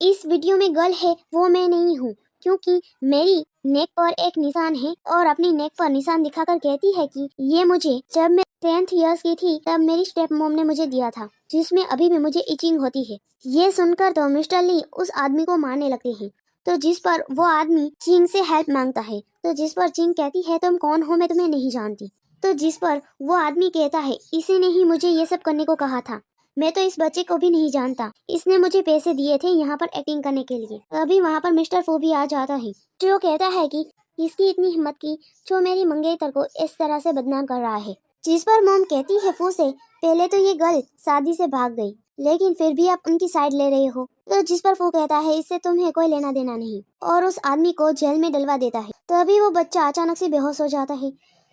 इस वीडियो में गर्ल है वो मैं नहीं हूँ, क्योंकि मेरी नेक पर एक निशान है। और अपनी नेक पर निशान दिखाकर कहती है कि ये मुझे जब मैं 10th ईयर्स की थी तब मेरी स्टेप मॉम ने मुझे दिया था, जिसमें अभी भी मुझे इचिंग होती है। ये सुनकर तो मिस्टर ली उस आदमी को मारने लगते हैं। तो जिस पर वो आदमी चिंग से हेल्प मांगता है। तो जिस पर चिंग कहती है तुम कौन हो, मैं तुम्हें नहीं जानती। तो जिस पर वो आदमी कहता है इसी ने ही मुझे ये सब करने को कहा था, मैं तो इस बच्चे को भी नहीं जानता, इसने मुझे पैसे दिए थे यहाँ पर एक्टिंग करने के लिए। अभी वहाँ पर मिस्टर फू भी आ जाता है, जो कहता है कि इसकी इतनी हिम्मत की जो मेरी मंगेतर को इस तरह से बदनाम कर रहा है। जिस पर मॉम कहती है फू से पहले तो ये गर्ल शादी से भाग गई, लेकिन फिर भी आप उनकी साइड ले रहे हो। तो जिस पर फू कहता है इससे तुम्हें कोई लेना देना नहीं, और उस आदमी को जेल में डलवा देता है। तभी वो बच्चा अचानक से बेहोश हो जाता है।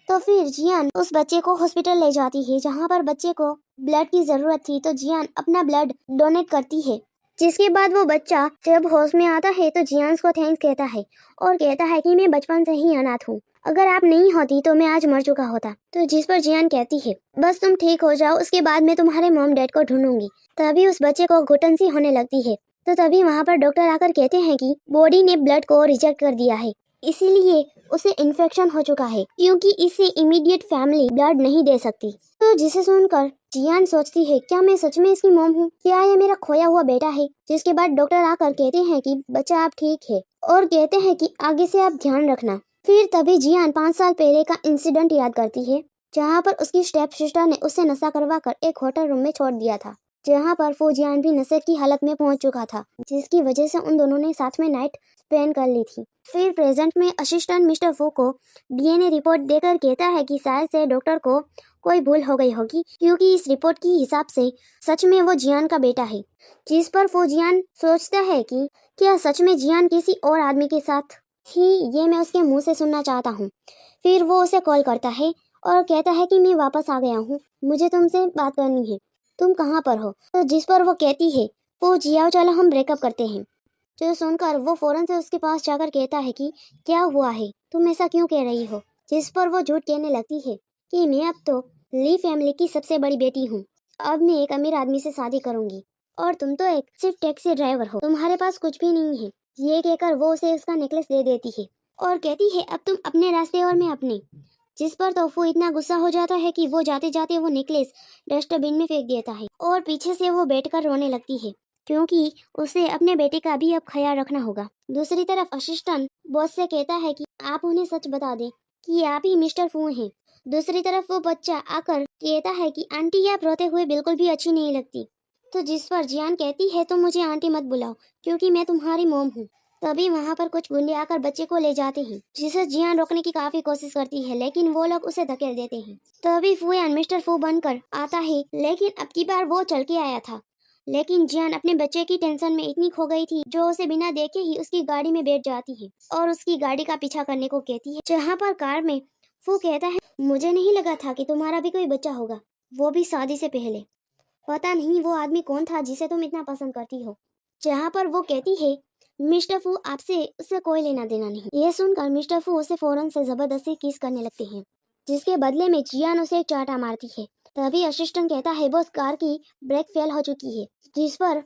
तो फिर जियान उस बच्चे को हॉस्पिटल ले जाती है, जहाँ पर बच्चे को ब्लड की जरूरत थी। तो जियान अपना ब्लड डोनेट करती है, जिसके बाद वो बच्चा जब होश में आता है तो जियान को थैंक्स कहता है और कहता है कि मैं बचपन से ही अनाथ हूँ, अगर आप नहीं होती तो मैं आज मर चुका होता। तो जिस पर जियान कहती है बस तुम ठीक हो जाओ, उसके बाद मैं तुम्हारे मॉम डैड को ढूंढूंगी। तभी उस बच्चे को घुटन सी होने लगती है। तो तभी वहाँ पर डॉक्टर आकर कहते हैं कि बॉडी ने ब्लड को रिजेक्ट कर दिया है, इसीलिए उसे इन्फेक्शन हो चुका है, क्योंकि इसे इमीडिएट फैमिली ब्लड नहीं दे सकती। तो जिसे सुनकर जियान सोचती है क्या मैं सच में इसकी मॉम हूँ, क्या ये मेरा खोया हुआ बेटा है। जिसके बाद डॉक्टर आकर कहते हैं कि बच्चा आप ठीक है, और कहते हैं कि आगे से आप ध्यान रखना। फिर तभी जियान 5 साल पहले का इंसिडेंट याद करती है, जहाँ पर उसकी स्टेप सिस्टर ने उसे नशा करवा कर एक होटल रूम में छोड़ दिया था, जहाँ पर फौजियान भी नशे की हालत में पहुंच चुका था, जिसकी वजह से उन दोनों ने साथ में नाइट स्पेंड कर ली थी। फिर प्रेजेंट में असिस्टेंट मिस्टर फू को डीएनए रिपोर्ट देकर कहता है कि शायद से डॉक्टर को कोई भूल हो गई होगी, क्योंकि इस रिपोर्ट के हिसाब से सच में वो जियान का बेटा है। जिस पर फौजियान सोचता है कि क्या सच में जियान किसी और आदमी के साथ ही, ये मैं उसके मुंह से सुनना चाहता हूँ। फिर वो उसे कॉल करता है और कहता है कि मैं वापस आ गया हूँ, मुझे तुमसे बात करनी है, तुम कहाँ पर हो। तो जिस पर वो कहती है वो जियाओ चलो हम ब्रेकअप करते हैं। जो सुनकर वो फौरन से उसके पास जाकर कहता है कि क्या हुआ है, तुम ऐसा क्यों कह रही हो। जिस पर वो झूठ कहने लगती है कि मैं अब तो ली फैमिली की सबसे बड़ी बेटी हूँ, अब मैं एक अमीर आदमी से शादी करूंगी। और तुम तो एक सिर्फ टैक्सी ड्राइवर हो, तुम्हारे पास कुछ भी नहीं है। ये कहकर वो उसे उसका नेकलेस दे देती है और कहती है अब तुम अपने रास्ते और मैं अपने। जिस पर तोफू इतना गुस्सा हो जाता है कि वो जाते जाते वो नेकलेस डस्टबिन में फेंक देता है और पीछे से वो बैठकर रोने लगती है, क्योंकि उसे अपने बेटे का भी अब ख्याल रखना होगा। दूसरी तरफ असिस्टेंट बॉस से कहता है कि आप उन्हें सच बता दें कि आप ही मिस्टर फू हैं। दूसरी तरफ वो बच्चा आकर कहता है कि आंटी आप रोते हुए बिल्कुल भी अच्छी नहीं लगती। तो जिस पर जियान कहती है तो मुझे आंटी मत बुलाओ, क्योंकि मैं तुम्हारी मोम हूँ। तभी वहाँ पर कुछ गुंडे आकर बच्चे को ले जाते हैं, जिसे जियान रोकने की काफी कोशिश करती है, लेकिन वो लोग उसे धकेल देते हैं। तभी फूयान मिस्टर फू बनकर आता है, लेकिन अब की बार वो चल के आया था। लेकिन जियान अपने बच्चे की टेंशन में इतनी खो गई थी, जो उसे बिना देखे ही उसकी गाड़ी में बैठ जाती है और उसकी गाड़ी का पीछा करने को कहती है। जहाँ पर कार में फू कहता है मुझे नहीं लगा था कि तुम्हारा भी कोई बच्चा होगा, वो भी शादी से पहले। पता नहीं वो आदमी कौन था जिसे तुम इतना पसंद करती हो। जहाँ पर वो कहती है मिस्टर फू आपसे उससे कोई लेना देना नहीं। यह सुनकर मिस्टर फू उसे फौरन से जबरदस्ती किस करने लगते हैं, जिसके बदले में जियान उसे एक चाटा मारती है। तभी असिस्टेंट कहता है बॉस कार की ब्रेक फेल हो चुकी है, जिस पर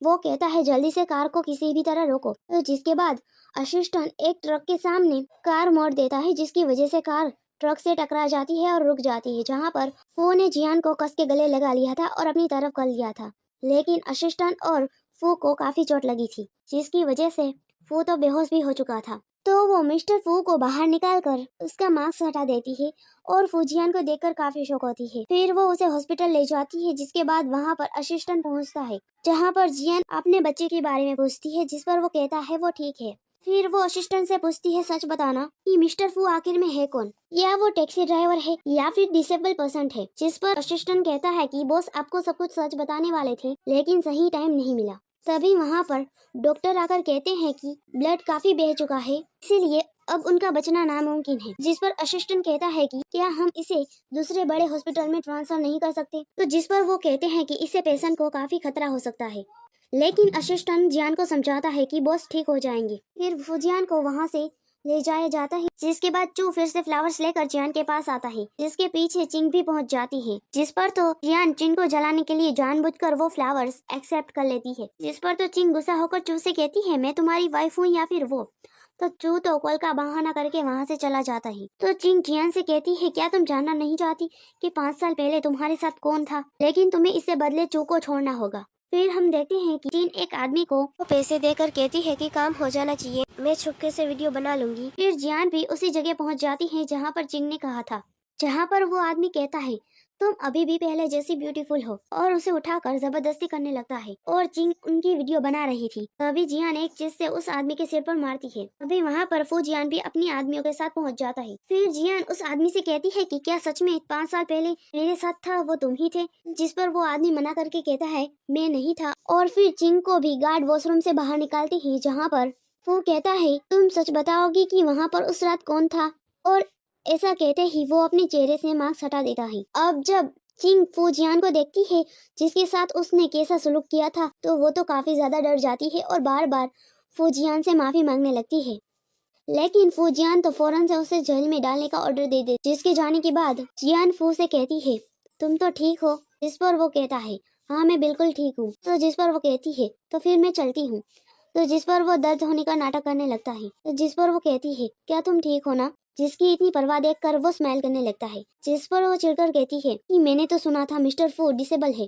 वो कहता है जल्दी से कार को किसी भी तरह रोको। तो जिसके बाद असिस्टेंट एक ट्रक के सामने कार मोड़ देता है, जिसकी वजह से कार ट्रक से टकरा जाती है और रुक जाती है। जहाँ पर फू ने जियान को कस के गले लगा लिया था और अपनी तरफ कर लिया था, लेकिन असिस्टेंट और फू को काफी चोट लगी थी, जिसकी वजह से फू तो बेहोश भी हो चुका था। तो वो मिस्टर फू को बाहर निकाल कर उसका मास्क हटा देती है और फूजियान को देखकर काफी शौक होती है। फिर वो उसे हॉस्पिटल ले जाती है, जिसके बाद वहाँ पर असिस्टेंट पहुँचता है, जहाँ पर जियान अपने बच्चे के बारे में पूछती है, जिस पर वो कहता है वो ठीक है। फिर वो असिस्टेंट से पूछती है सच बताना कि मिस्टर फू आखिर में है कौन, या वो टैक्सी ड्राइवर है या फिर डिसेबल पर्सन है। जिस पर असिस्टेंट कहता है कि बॉस आपको सब कुछ सच बताने वाले थे, लेकिन सही टाइम नहीं मिला। तभी वहाँ पर डॉक्टर आकर कहते हैं कि ब्लड काफी बह चुका है, इसीलिए अब उनका बचना नामुमकिन है। जिस पर असिस्टेंट कहता है कि क्या हम इसे दूसरे बड़े हॉस्पिटल में ट्रांसफर नहीं कर सकते। तो जिस पर वो कहते हैं कि इससे पेशेंट को काफी खतरा हो सकता है, लेकिन असिस्टेंट जियान को समझाता है कि बॉस ठीक हो जाएंगे। फिर फुजियान को वहाँ से ले जाया जाता है, जिसके बाद चू फिर से फ्लावर्स लेकर जियान के पास आता है, जिसके पीछे चिंग भी पहुंच जाती है। जिस पर तो जियान चिंग को जलाने के लिए जानबूझकर वो फ्लावर्स एक्सेप्ट कर लेती है। जिस पर तो चिंग गुस्सा होकर चू से कहती है मैं तुम्हारी वाइफ हूँ या फिर वो। तो चू तो कॉल का बहाना करके वहाँ से चला जाता है। तो चिंग जियान से कहती है क्या तुम जानना नहीं चाहती कि 5 साल पहले तुम्हारे साथ कौन था, लेकिन तुम्हें इससे बदले चू को छोड़ना होगा। फिर हम देखते हैं कि चीन एक आदमी को पैसे देकर कहती है कि काम हो जाना चाहिए, मैं छुपके से वीडियो बना लूंगी। फिर जियान भी उसी जगह पहुंच जाती है जहां पर चिंग ने कहा था, जहां पर वो आदमी कहता है तुम अभी भी पहले जैसी ब्यूटीफुल हो, और उसे उठाकर जबरदस्ती करने लगता है और चिंग उनकी वीडियो बना रही थी। तभी जियान एक चीज से उस आदमी के सिर पर मारती है। तभी वहाँ पर फू जियान भी अपनी आदमियों के साथ पहुँच जाता है। फिर जियान उस आदमी से कहती है कि क्या सच में 5 साल पहले मेरे साथ था वो तुम ही थे। जिस पर वो आदमी मना करके कहता है मैं नहीं था, और फिर चिंग को भी गार्ड वॉशरूम से बाहर निकालती है, जहाँ पर वो कहता है तुम सच बताओगी कि वहाँ पर उस रात कौन था। और ऐसा कहते ही वो अपने चेहरे से मास्क हटा देता है। अब जब चिंग फूजियान को देखती है जिसके साथ उसने कैसा सलूक किया था, तो वो तो काफी ज्यादा डर जाती है और बार बार फूजियान से माफी मांगने लगती है। लेकिन फूजियान तो फौरन से उसे जेल में डालने का ऑर्डर दे दे, जिसके जाने के बाद जियान फू से कहती है तुम तो ठीक हो। जिस पर वो कहता है हाँ मैं बिल्कुल ठीक हूँ। तो जिस पर वो कहती है तो फिर मैं चलती हूँ। तो जिस पर वो दर्द होने का नाटक करने लगता है। तो जिस पर वो कहती है क्या तुम ठीक हो ना। जिसकी इतनी परवाह देखकर वो स्माइल करने लगता है। जिस पर वो चिढ़कर कहती है कि मैंने तो सुना था मिस्टर फू डिसेबल है,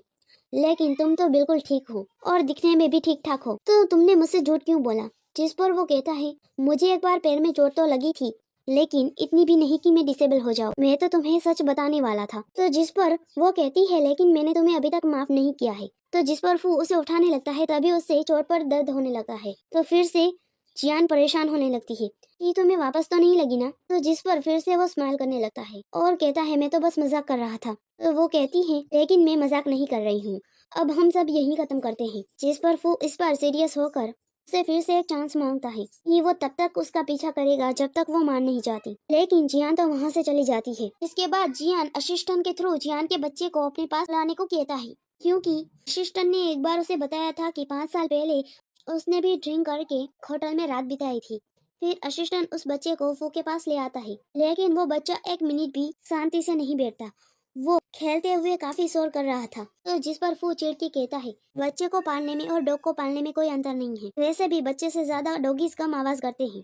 लेकिन तुम तो बिल्कुल ठीक हो और दिखने में भी ठीक ठाक हो, तो तुमने मुझसे झूठ क्यों बोला। जिस पर वो कहता है मुझे एक बार पैर में चोट तो लगी थी, लेकिन इतनी भी नहीं कि मैं डिसेबल हो जाऊं। मैं तो तुम्हें सच बताने वाला था। तो जिस पर वो कहती है लेकिन मैंने तुम्हें अभी तक माफ नहीं किया है। तो जिस पर फू उसे उठाने लगता है, तभी उससे चोट पर दर्द होने लगता है। तो फिर से जियान परेशान होने लगती है कि तुम्हें वापस तो नहीं लगी ना। तो जिस पर फिर से वो स्माइल करने लगता है और कहता है मैं तो बस मजाक कर रहा था। तो वो कहती है लेकिन मैं मजाक नहीं कर रही हूँ, अब हम सब यही खत्म करते हैं। जिस पर फू इस पर सीरियस होकर उससे फिर से एक चांस मांगता है कि वो तब तक उसका पीछा करेगा जब तक वो मान नहीं जाती। लेकिन जियान तो वहाँ से चली जाती है। इसके बाद जियान असिस्टेंट के थ्रू जियान के बच्चे को अपने पास लाने को कहता है, क्योंकि असिस्टेंट ने एक बार उसे बताया था कि 5 साल पहले उसने भी ड्रिंक करके होटल में रात बिताई थी। फिर असिस्टेंट उस बच्चे को फू के पास ले आता है, लेकिन वो बच्चा 1 मिनट भी शांति से नहीं बैठता। वो खेलते हुए काफी शोर कर रहा था। तो जिस पर फू चिढ़ के कहता है, बच्चे को पालने में और डॉग को पालने में कोई अंतर नहीं है, वैसे भी बच्चे से ज्यादा डॉगीज कम आवाज करते हैं।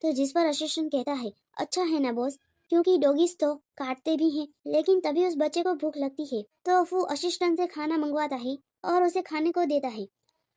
तो जिस पर असिस्टेंट कहता है, अच्छा है ना बॉस, क्योंकि डॉगीज तो काटते भी हैं। लेकिन तभी उस बच्चे को भूख लगती है, तो फू असिस्टेंट से खाना मंगवाता है और उसे खाने को देता है।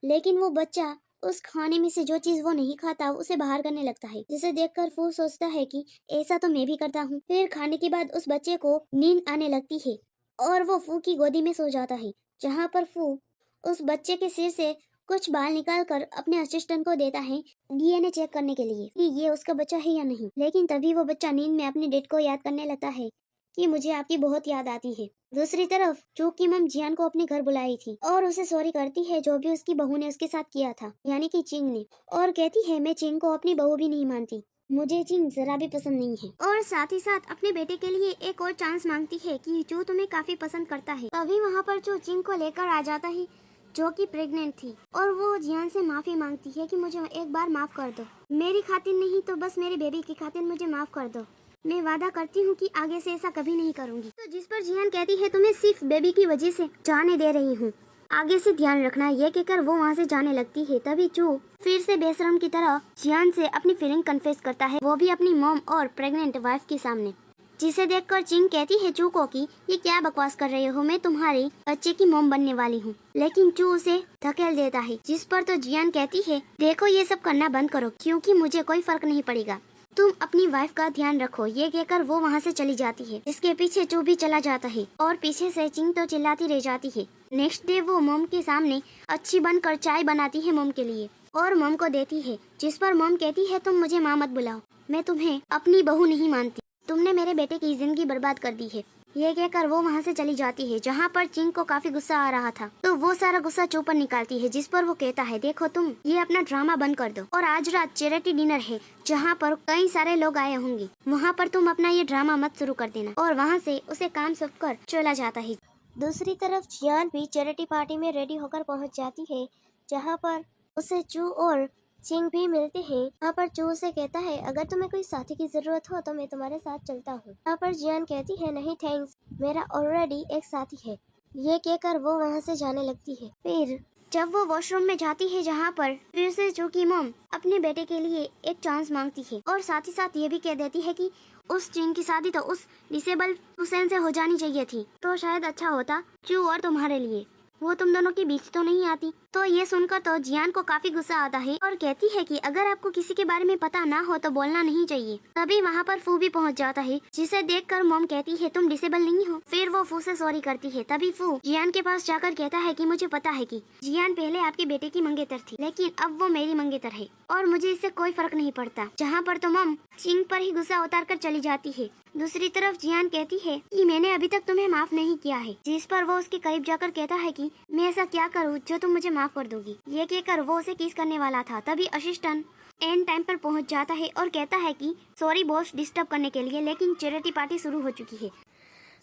लेकिन वो बच्चा उस खाने में से जो चीज वो नहीं खाता उसे बाहर करने लगता है, जिसे देखकर फू सोचता है कि ऐसा तो मैं भी करता हूँ। फिर खाने के बाद उस बच्चे को नींद आने लगती है और वो फू की गोदी में सो जाता है, जहाँ पर फू उस बच्चे के सिर से कुछ बाल निकाल कर अपने असिस्टेंट को देता है डीएनए चेक करने के लिए कि ये उसका बच्चा है या नहीं। लेकिन तभी वो बच्चा नींद में अपने डेड को याद करने लगता है कि मुझे आपकी बहुत याद आती है। दूसरी तरफ चू की मम जियान को अपने घर बुलाई थी और उसे सॉरी करती है जो भी उसकी बहू ने उसके साथ किया था, यानी कि चिंग ने, और कहती है मैं चिंग को अपनी बहू भी नहीं मानती, मुझे चिंग जरा भी पसंद नहीं है। और साथ ही साथ अपने बेटे के लिए एक और चांस मांगती है कि चू तुम्हें काफी पसंद करता है। तभी वहाँ पर चू चिंग को लेकर आ जाता है जो कि प्रेग्नेंट थी, और वो जियान से माफी मांगती है कि मुझे एक बार माफ कर दो, मेरी खातिर नहीं तो बस मेरे बेबी की खातिर मुझे माफ कर दो, मैं वादा करती हूँ कि आगे से ऐसा कभी नहीं करूँगी। तो जिस पर जियान कहती है तुम्हें सिर्फ बेबी की वजह से जाने दे रही हूँ, आगे से ध्यान रखना, ये कहकर वो वहाँ से जाने लगती है। तभी चू फिर से बेशरम की तरह जियान से अपनी फीलिंग कन्फेस करता है, वो भी अपनी मॉम और प्रेग्नेंट वाइफ के सामने, जिसे देखकर चिंग कहती है चू को कि ये क्या बकवास कर रहे हो, मैं तुम्हारी बच्चे की मॉम बनने वाली हूँ। लेकिन चू उसे धकेल देता है, जिस पर तो जियान कहती है देखो ये सब करना बंद करो, क्योंकि मुझे कोई फर्क नहीं पड़ेगा, तुम अपनी वाइफ का ध्यान रखो। ये कहकर वो वहाँ से चली जाती है, इसके पीछे चू भी चला जाता है और पीछे से चिंग तो चिल्लाती रह जाती है। नेक्स्ट डे वो मॉम के सामने अच्छी बनकर चाय बनाती है मॉम के लिए और मॉम को देती है, जिस पर मॉम कहती है तुम मुझे माँ मत बुलाओ, मैं तुम्हें अपनी बहू नहीं मानती, तुमने मेरे बेटे की जिंदगी बर्बाद कर दी है। ये कहकर वो वहाँ से चली जाती है, जहाँ पर चिंग को काफी गुस्सा आ रहा था, तो वो सारा गुस्सा चू पर निकालती है, जिस पर वो कहता है देखो तुम ये अपना ड्रामा बंद कर दो और आज रात चैरिटी डिनर है जहाँ पर कई सारे लोग आए होंगे, वहाँ पर तुम अपना ये ड्रामा मत शुरू कर देना। और वहाँ से उसे काम सौंप कर चला जाता है। दूसरी तरफ जियान भी चैरिटी पार्टी में रेडी होकर पहुँच जाती है, जहाँ पर उसे चू और चिंग भी मिलते हैं। यहाँ पर चू से कहता है अगर तुम्हें कोई साथी की जरूरत हो तो मैं तुम्हारे साथ चलता हूँ। यहाँ पर जियान कहती है नहीं थैंक्स, मेरा ऑलरेडी एक साथी है। ये कहकर वो वहाँ से जाने लगती है। फिर जब वो वॉशरूम में जाती है, जहाँ पर फिर से चू की मॉम अपने बेटे के लिए एक चांस मांगती है और साथ ही साथ ये भी कह देती है कि उस चिंग की शादी तो उस डिसेबल हुसैन से हो जानी चाहिए थी, तो शायद अच्छा होता चू और तुम्हारे लिए, वो तुम दोनों के बीच तो नहीं आती। तो ये सुनकर तो जियान को काफी गुस्सा आता है और कहती है कि अगर आपको किसी के बारे में पता ना हो तो बोलना नहीं चाहिए। तभी वहाँ पर फू भी पहुँच जाता है, जिसे देखकर मॉम कहती है तुम डिसेबल नहीं हो। फिर वो फू से सॉरी करती है। तभी फू जियान के पास जाकर कहता है कि मुझे पता है कि जियान पहले आपके बेटे की मंगेतर थी, लेकिन अब वो मेरी मंगेतर है और मुझे इससे कोई फर्क नहीं पड़ता। जहाँ पर तो मॉम चिंग पर ही गुस्सा उतार कर चली जाती है। दूसरी तरफ जियान कहती है कि मैंने अभी तक तुम्हें माफ नहीं किया है, जिस पर वो उसके करीब जाकर कहता है कि मैं ऐसा क्या करूँ जो तुम मुझे माफ कर दोगी। ये कहकर वो उसे किस करने वाला था। तभी असिस्टेंट एंड टाइम पर पहुंच जाता है और कहता है कि सॉरी बॉस डिस्टर्ब करने के लिए, लेकिन चैरिटी पार्टी शुरू हो चुकी है।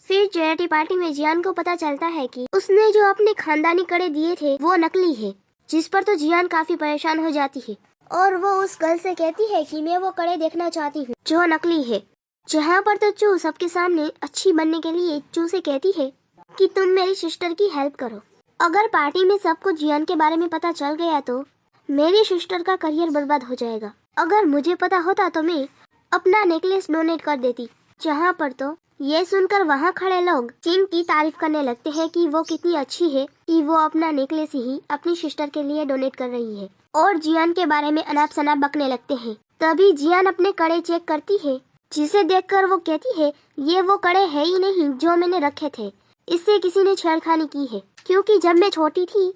फिर चैरिटी पार्टी में जियान को पता चलता है कि उसने जो अपने खानदानी कड़े दिए थे वो नकली है, जिस पर तो जियान काफी परेशान हो जाती है और वो उस गर्ल से कहती है कि मैं वो कड़े देखना चाहती हूँ जो नकली है। जहाँ पर तो चू सबके सामने अच्छी बनने के लिए चू से कहती है कि तुम मेरी सिस्टर की हेल्प करो। अगर पार्टी में सबको जियान के बारे में पता चल गया तो मेरी सिस्टर का करियर बर्बाद हो जाएगा। अगर मुझे पता होता तो मैं अपना नेकलेस डोनेट कर देती। जहाँ पर तो ये सुनकर वहाँ खड़े लोग चिंग की तारीफ करने लगते हैं कि वो कितनी अच्छी है कि वो अपना नेकलेस ही अपनी सिस्टर के लिए डोनेट कर रही है, और जियान के बारे में अनाप शनाप बकने लगते हैं। तभी जियान अपने कड़े चेक करती है, जिसे देखकर वो कहती है ये वो कड़े है ही नहीं जो मैंने रखे थे, इससे किसी ने छेड़खानी की है, क्योंकि जब मैं छोटी थी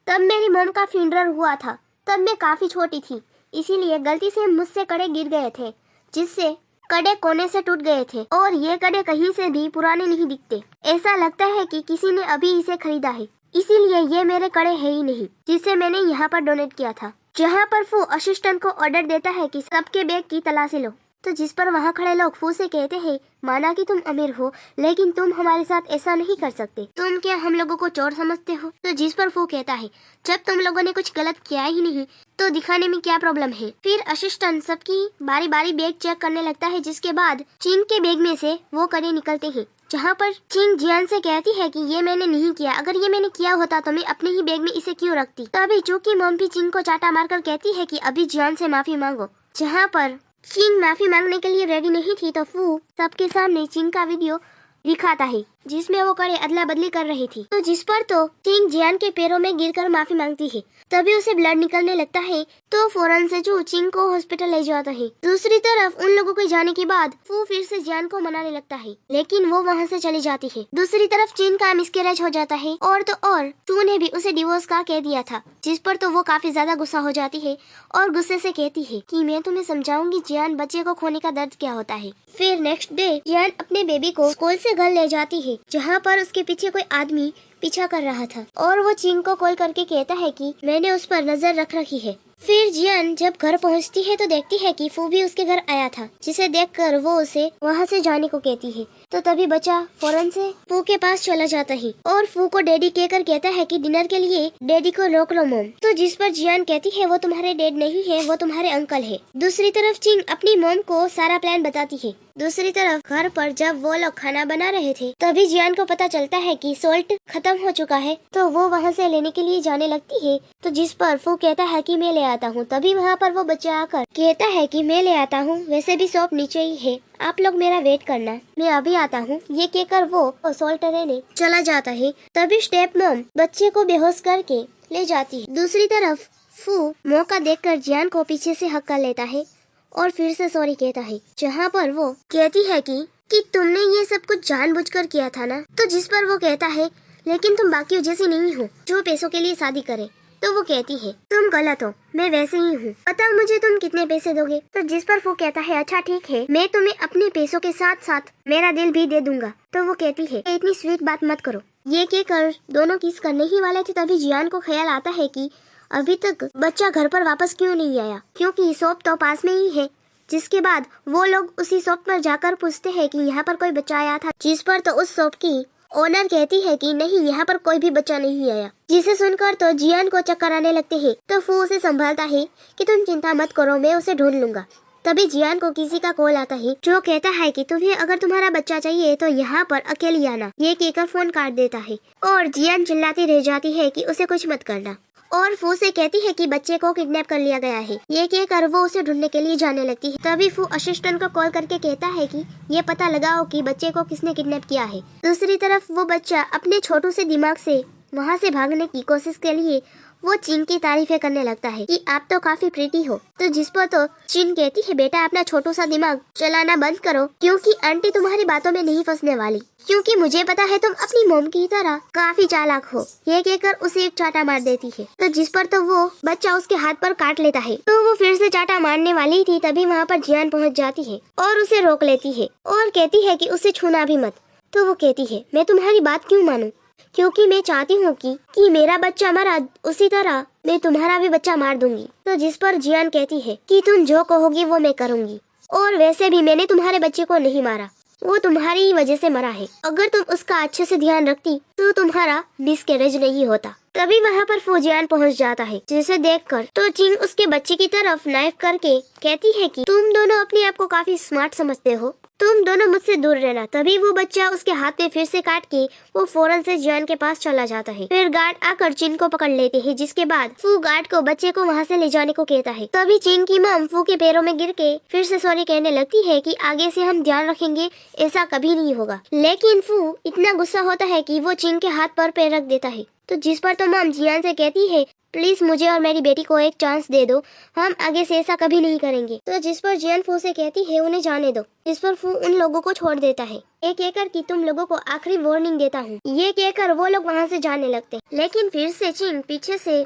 तब मेरी मॉम का फ्यूनरल हुआ था, तब मैं काफी छोटी थी, इसीलिए गलती से मुझसे कड़े गिर गए थे, जिससे कड़े कोने से टूट गए थे और ये कड़े कहीं से भी पुराने नहीं दिखते। ऐसा लगता है कि किसी ने अभी इसे खरीदा है, इसीलिए ये मेरे कड़े है ही नहीं जिसे मैंने यहाँ पर डोनेट किया था। जहाँ पर फू असिस्टेंट को ऑर्डर देता है कि सबके बैग की तलाशी लो, तो जिस पर वहाँ खड़े लोग फू से कहते हैं माना कि तुम अमीर हो लेकिन तुम हमारे साथ ऐसा नहीं कर सकते, तुम क्या हम लोगों को चोर समझते हो। तो जिस पर फू कहता है जब तुम लोगों ने कुछ गलत किया ही नहीं तो दिखाने में क्या प्रॉब्लम है। फिर असिस्टेंट सबकी बारी बारी बैग चेक करने लगता है, जिसके बाद चिंग के बैग में से वो कड़े निकलते हैं, जहाँ पर चिंग जियान से कहती है कि ये मैंने नहीं किया, अगर ये मैंने किया होता तो मैं अपने ही बैग में इसे क्यों रखती। तभी चू की मॉम भी चिंग को चाटा मारकर कहती है कि अभी जियान से माफी मांगो। जहाँ पर चिंग माफी मांगने के लिए रेडी नहीं थी तो फू सबके सामने चिंग का वीडियो दिखाता है जिसमें वो कड़े अदला बदली कर रही थी। तो जिस पर तो चिंग जियान के पैरों में गिरकर माफी मांगती है, तभी उसे ब्लड निकलने लगता है तो फौरन से चू चिंग को हॉस्पिटल ले जाता है। दूसरी तरफ उन लोगों के जाने के बाद फू फिर से जियान को मनाने लगता है, लेकिन वो वहाँ से चली जाती है। दूसरी तरफ चिंग का मिसकैरेज हो जाता है और तो और चू ने भी उसे डिवोर्स का कह दिया था, जिस पर तो वो काफी ज्यादा गुस्सा हो जाती है और गुस्से से कहती है कि मैं तुम्हें समझाऊंगी जियान, बच्चे को खोने का दर्द क्या होता है। फिर नेक्स्ट डे जियान अपने बेबी को स्कूल से घर ले जाती है, जहाँ पर उसके पीछे कोई आदमी पीछा कर रहा था और वो चिंग को कॉल करके कहता है कि मैंने उस पर नजर रख रखी है। फिर जियान जब घर पहुंचती है तो देखती है कि फू भी उसके घर आया था, जिसे देखकर वो उसे वहां से जाने को कहती है। तो तभी बच्चा फौरन से फू के पास चला जाता है और फू को डैडी कहकर कहता है कि डिनर के लिए डैडी को रोक लो मॉम। तो जिस पर जियान कहती है वो तुम्हारे डैड नहीं है, वो तुम्हारे अंकल है। दूसरी तरफ चिंग अपनी मॉम को सारा प्लान बताती है। दूसरी तरफ घर पर जब वो लोग खाना बना रहे थे तभी जियान को पता चलता है कि सॉल्ट खत्म हो चुका है, तो वो वहाँ से लेने के लिए जाने लगती है। तो जिस पर फू कहता है कि मैं ले आता हूँ। तभी वहाँ पर वो बच्चा आकर कहता है कि मैं ले आता हूँ, वैसे भी शॉप नीचे ही है, आप लोग मेरा वेट करना, मैं अभी आता हूँ। ये कहकर वो सॉल्ट लेने चला जाता है। तभी स्टेप मॉम बच्चे को बेहोश करके ले जाती है। दूसरी तरफ फू मौका देखकर जियान को पीछे से हक कर लेता है और फिर से सॉरी कहता है, जहाँ पर वो कहती है कि तुमने ये सब कुछ जानबूझकर किया था ना। तो जिस पर वो कहता है लेकिन तुम बाकियों जैसी नहीं हो जो पैसों के लिए शादी करे। तो वो कहती है तुम गलत हो, मैं वैसे ही हूँ, बताओ मुझे तुम कितने पैसे दोगे। तो जिस पर वो कहता है अच्छा ठीक है, मैं तुम्हें अपने पैसों के साथ साथ मेरा दिल भी दे दूंगा। तो वो कहती है इतनी स्वीट बात मत करो। ये कहकर दोनों किस करने ही वाले थे, तभी जियान को ख्याल आता है कि अभी तक बच्चा घर पर वापस क्यों नहीं आया, क्योंकि शॉप तो पास में ही है। जिसके बाद वो लोग उसी शॉप पर जाकर पूछते हैं कि यहाँ पर कोई बच्चा आया था, जिस पर तो उस शॉप की ओनर कहती है कि नहीं, यहाँ पर कोई भी बच्चा नहीं आया। जिसे सुनकर तो जियान को चक्कर आने लगते हैं। तो फू उसे संभालता है कि तुम चिंता मत करो, मैं उसे ढूंढ लूंगा। तभी जियान को किसी का कॉल आता है जो कहता है कि तुम्हें अगर तुम्हारा बच्चा चाहिए तो यहाँ पर अकेले आना। ये कहकर फोन काट देता है और जियान चिल्लाती रह जाती है कि उसे कुछ मत करना और फू से कहती है कि बच्चे को किडनैप कर लिया गया है। ये कहकर वो उसे ढूंढने के लिए जाने लगती है। तभी फू असिस्टेंट को कॉल करके कहता है कि ये पता लगाओ कि बच्चे को किसने किडनैप किया है। दूसरी तरफ वो बच्चा अपने छोटू से दिमाग से वहाँ से भागने की कोशिश के लिए वो चिंग की तारीफें करने लगता है कि आप तो काफी प्रीटी हो। तो जिस पर तो चिंग कहती है बेटा अपना छोटू सा दिमाग चलाना बंद करो, क्योंकि आंटी तुम्हारी बातों में नहीं फंसने वाली, क्योंकि मुझे पता है तुम अपनी मॉम की तरह काफी चालाक हो। ये कहकर उसे एक चाटा मार देती है। तो जिस पर तो वो बच्चा उसके हाथ पर काट लेता है। तो वो फिर से चाटा मारने वाली थी, तभी वहाँ पर जियान पहुँच जाती है और उसे रोक लेती है और कहती है कि उसे छूना भी मत। तो वो कहती है मैं तुम्हारी बात क्यों मानूं, क्योंकि मैं चाहती हूँ कि मेरा बच्चा मरा उसी तरह मैं तुम्हारा भी बच्चा मार दूंगी। तो जिस पर जियान कहती है कि तुम जो कहोगी वो मैं करूंगी, और वैसे भी मैंने तुम्हारे बच्चे को नहीं मारा, वो तुम्हारी ही वजह से मरा है। अगर तुम उसका अच्छे से ध्यान रखती तो तुम्हारा मिसकैरेज नहीं होता। तभी वहाँ पर फौजियान पहुँच जाता है, जिसे देखकर तो चिंग उसके बच्चे की तरफ नाइफ करके कहती है कि तुम दोनों अपने आप को काफी स्मार्ट समझते हो, तुम दोनों मुझसे दूर रहना। तभी वो बच्चा उसके हाथ में फिर से काट के वो फौरन से जियान के पास चला जाता है। फिर गार्ड आकर चिंग को पकड़ लेते हैं, जिसके बाद फू गार्ड को बच्चे को वहाँ से ले जाने को कहता है। तभी चिंग की मॉम फू के पैरों में गिर के फिर से सॉरी कहने लगती है कि आगे से हम ध्यान रखेंगे, ऐसा कभी नहीं होगा। लेकिन फू इतना गुस्सा होता है कि वो चिंग के हाथ पर पैर रख देता है। तो जिस पर तो मॉम जियान से कहती है प्लीज मुझे और मेरी बेटी को एक चांस दे दो, हम आगे से ऐसा कभी नहीं करेंगे। तो जिस पर जियान फू से कहती है उन्हें जाने दो। जिस पर फू उन लोगों को छोड़ देता है, ये कहकर कि तुम लोगों को आखिरी वार्निंग देता हूँ। ये कहकर वो लोग वहाँ से जाने लगते हैं। लेकिन फिर से चिंग पीछे से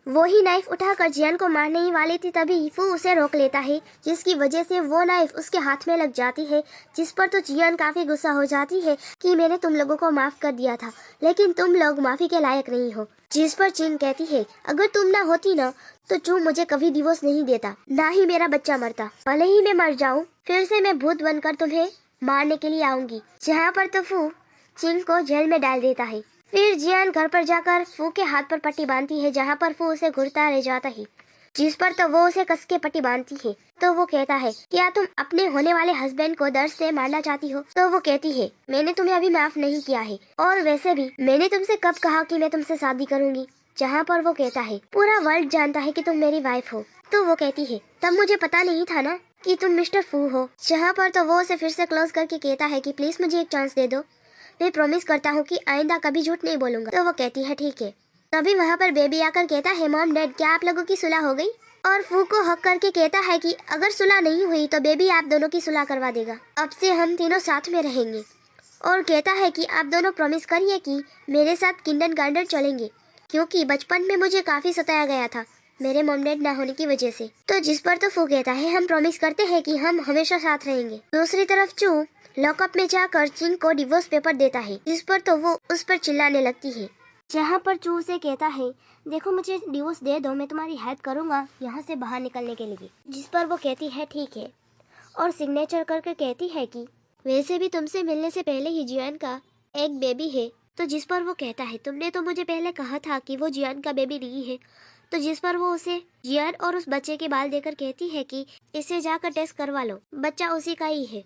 वो ही नाइफ उठाकर जियान को मारने ही वाली थी, तभी फू उसे रोक लेता है, जिसकी वजह से वो नाइफ उसके हाथ में लग जाती है। जिस पर तो जियान काफी गुस्सा हो जाती है कि मैंने तुम लोगों को माफ कर दिया था, लेकिन तुम लोग माफी के लायक नहीं हो। जिस पर चिंग कहती है अगर तुम ना होती ना तो चू मुझे कभी डिवोर्स नहीं देता, ना ही मेरा बच्चा मरता। भले ही मैं मर जाऊँ, फिर से मैं भूत बनकर तुम्हें मारने के लिए आऊंगी। जहाँ पर तो फू चिंग को जेल में डाल देता है। फिर जियान घर पर जाकर फू के हाथ पर पट्टी बांधती है, जहाँ पर फू उसे घूरता रह जाता है। जिस पर तो वो उसे कस के पट्टी बांधती है। तो वो कहता है, क्या तुम अपने होने वाले हस्बैंड को दर्द से मारना चाहती हो? तो वो कहती है, मैंने तुम्हें अभी माफ नहीं किया है, और वैसे भी मैंने तुमसे कब कहा कि मैं तुमसे शादी करूंगी? जहाँ पर वो कहता है, पूरा वर्ल्ड जानता है कि तुम मेरी वाइफ हो। तो वो कहती है, तब मुझे पता नहीं था ना कि तुम मिस्टर फू हो। जहाँ पर तो वो उसे फिर से क्लोज करके कहता है कि प्लीज मुझे एक चांस दे दो, मैं प्रॉमिस करता हूँ कि आइंदा कभी झूठ नहीं बोलूंगा। तो वो कहती है, ठीक है। तभी वहाँ पर बेबी आकर कहता है, मॉम डैड, क्या आप लोगों की सुलह हो गई? और फू को हक करके कहता है कि अगर सुलह नहीं हुई तो बेबी आप दोनों की सुलह करवा देगा। अब से हम तीनों साथ में रहेंगे। और कहता है कि आप दोनों प्रॉमिस करिए कि मेरे साथ किंडरगार्टन चलेंगे, क्योंकि बचपन में मुझे काफी सताया गया था मेरे मॉम डैड ना होने की वजह से। तो जिस पर तो फू कहता है, हम प्रॉमिस करते हैं कि हम हमेशा साथ रहेंगे। दूसरी तरफ चू लॉकअप में जाकर चिंग को डिवोर्स पेपर देता है, जिस पर तो वो उस पर चिल्लाने लगती है। जहाँ पर चू से कहता है, देखो मुझे डिवोर्स दे दो, मैं तुम्हारी हेल्प करूंगा यहाँ से बाहर निकलने के लिए। जिस पर वो कहती है, ठीक है, और सिग्नेचर करके कहती है कि वैसे भी तुमसे मिलने से पहले ही जियान का एक बेबी है। तो जिस पर वो कहता है, तुमने तो मुझे पहले कहा था कि वो जियान का बेबी नहीं है। तो जिस पर वो उसे जियान और उस बच्चे के बाल देकर कहती है कि इसे जाकर टेस्ट करवा लो, बच्चा उसी का ही है,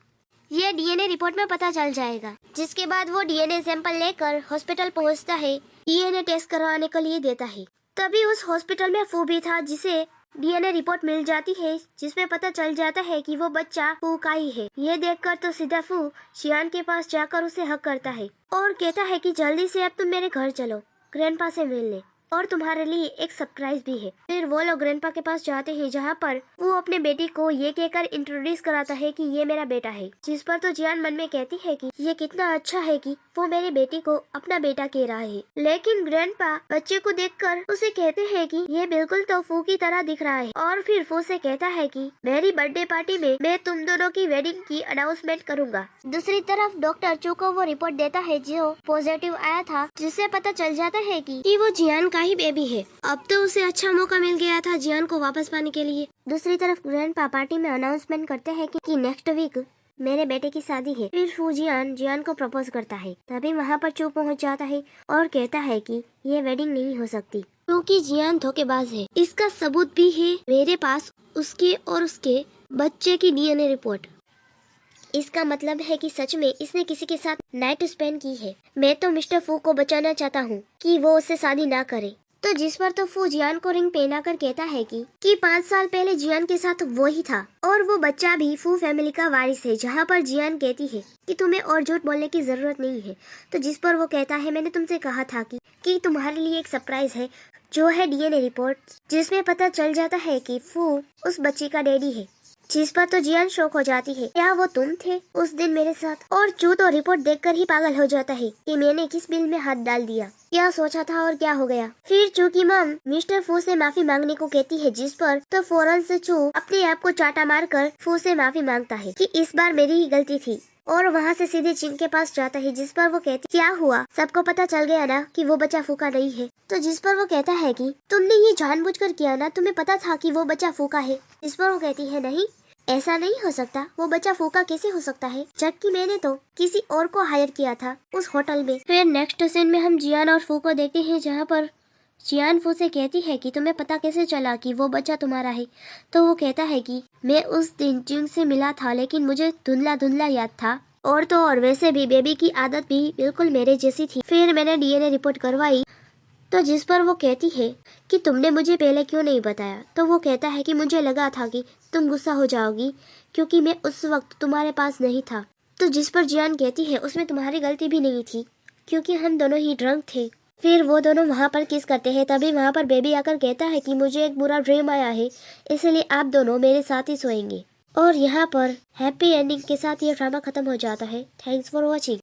ये डीएनए रिपोर्ट में पता चल जाएगा। जिसके बाद वो डीएनए सैंपल लेकर हॉस्पिटल पहुंचता है, डीएनए टेस्ट करवाने के लिए देता है। तभी उस हॉस्पिटल में फू भी था, जिसे डीएनए रिपोर्ट मिल जाती है, जिसमें पता चल जाता है कि वो बच्चा फू का ही है। ये देखकर तो सीधा फू जियान के पास जाकर उसे हक करता है और कहता है कि जल्दी से अब तुम मेरे घर चलो ग्रैंडपा से मिलने, और तुम्हारे लिए एक सरप्राइज भी है। फिर वो लोग ग्रैंडपा के पास जाते हैं, जहाँ पर वो अपने बेटी को ये कहकर इंट्रोड्यूस कराता है कि ये मेरा बेटा है। जिस पर तो जियान मन में कहती है कि ये कितना अच्छा है कि वो मेरी बेटी को अपना बेटा कह रहा है। लेकिन ग्रैंडपा बच्चे को देखकर उसे कहते हैं कि ये बिल्कुल तो फू की तरह दिख रहा है, और फिर फू से कहता है कि मेरी बर्थडे पार्टी में मैं तुम दोनों की वेडिंग की अनाउंसमेंट करूंगा। दूसरी तरफ डॉक्टर चू को वो रिपोर्ट देता है जो पॉजिटिव आया था, जिससे पता चल जाता है कि वो जियान का ही बेबी है। अब तो उसे अच्छा मौका मिल गया था जियान को वापस पाने के लिए। दूसरी तरफ ग्रैंडपा पार्टी में अनाउंसमेंट करते हैं कि नेक्स्ट वीक मेरे बेटे की शादी है। फिर फू जियान को प्रपोज करता है। तभी वहाँ पर चू पहुँच जाता है और कहता है कि ये वेडिंग नहीं हो सकती क्योंकि जियान धोखेबाज है। इसका सबूत भी है मेरे पास, उसके और उसके बच्चे की डीएनए रिपोर्ट। इसका मतलब है कि सच में इसने किसी के साथ नाइट स्पेंड की है। मैं तो मिस्टर फू को बचाना चाहता हूँ कि वो उससे शादी ना करे। तो जिस पर तो फू जियान को रिंग पहना कर कहता है कि 5 साल पहले जियान के साथ वो ही था, और वो बच्चा भी फू फैमिली का वारिस है। जहाँ पर जियान कहती है कि तुम्हें और झूठ बोलने की जरूरत नहीं है। तो जिस पर वो कहता है, मैंने तुमसे कहा था कि तुम्हारे लिए एक सरप्राइज है, जो है डीएनए रिपोर्ट, जिसमें पता चल जाता है कि फू उस बच्ची का डैडी है। जिस पर तो जियान शौक हो जाती है, क्या वो तुम थे उस दिन मेरे साथ? और चू तो रिपोर्ट देखकर ही पागल हो जाता है कि मैंने किस बिल में हाथ डाल दिया, क्या सोचा था और क्या हो गया। फिर चू की मम मिस्टर फू से माफी मांगने को कहती है, जिस पर तो फौरन से चू अपने आप को चाटा मारकर फू से माफी मांगता है कि इस बार मेरी ही गलती थी, और वहाँ से सीधे चिंग के पास जाता है। जिस पर वो कहती, क्या हुआ, सबको पता चल गया ना कि वो बच्चा फूका नहीं है? तो जिस पर वो कहता है कि तुमने ये जानबूझकर किया ना, तुम्हें पता था कि वो बच्चा फूका है? जिस पर वो कहती है, नहीं ऐसा नहीं हो सकता, वो बच्चा फूका कैसे हो सकता है, जबकि मैंने तो किसी और को हायर किया था उस होटल में। फिर नेक्स्ट सीन में हम जियान और फू को देखते हैं, जहाँ पर जियान फू से कहती है कि तुम्हें पता कैसे चला कि वो बच्चा तुम्हारा है? तो वो कहता है कि मैं उस दिन चिंग से मिला था, लेकिन मुझे धुंधला धुंधला याद था, और तो और वैसे भी बेबी की आदत भी बिल्कुल मेरे जैसी थी। फिर मैंने डीएनए रिपोर्ट करवाई। तो जिस पर वो कहती है कि तुमने मुझे पहले क्यों नहीं बताया? तो वो कहता है कि मुझे लगा था कि तुम गुस्सा हो जाओगी, क्योंकि मैं उस वक्त तुम्हारे पास नहीं था। तो जिस पर जियान कहती है, उसमें तुम्हारी गलती भी नहीं थी, क्योंकि हम दोनों ही ड्रंक थे। फिर वो दोनों वहाँ पर किस करते हैं। तभी वहाँ पर बेबी आकर कहता है कि मुझे एक बुरा ड्रीम आया है, इसलिए आप दोनों मेरे साथ ही सोएंगे। और यहाँ पर हैप्पी एंडिंग के साथ ये ड्रामा खत्म हो जाता है। Thanks for watching.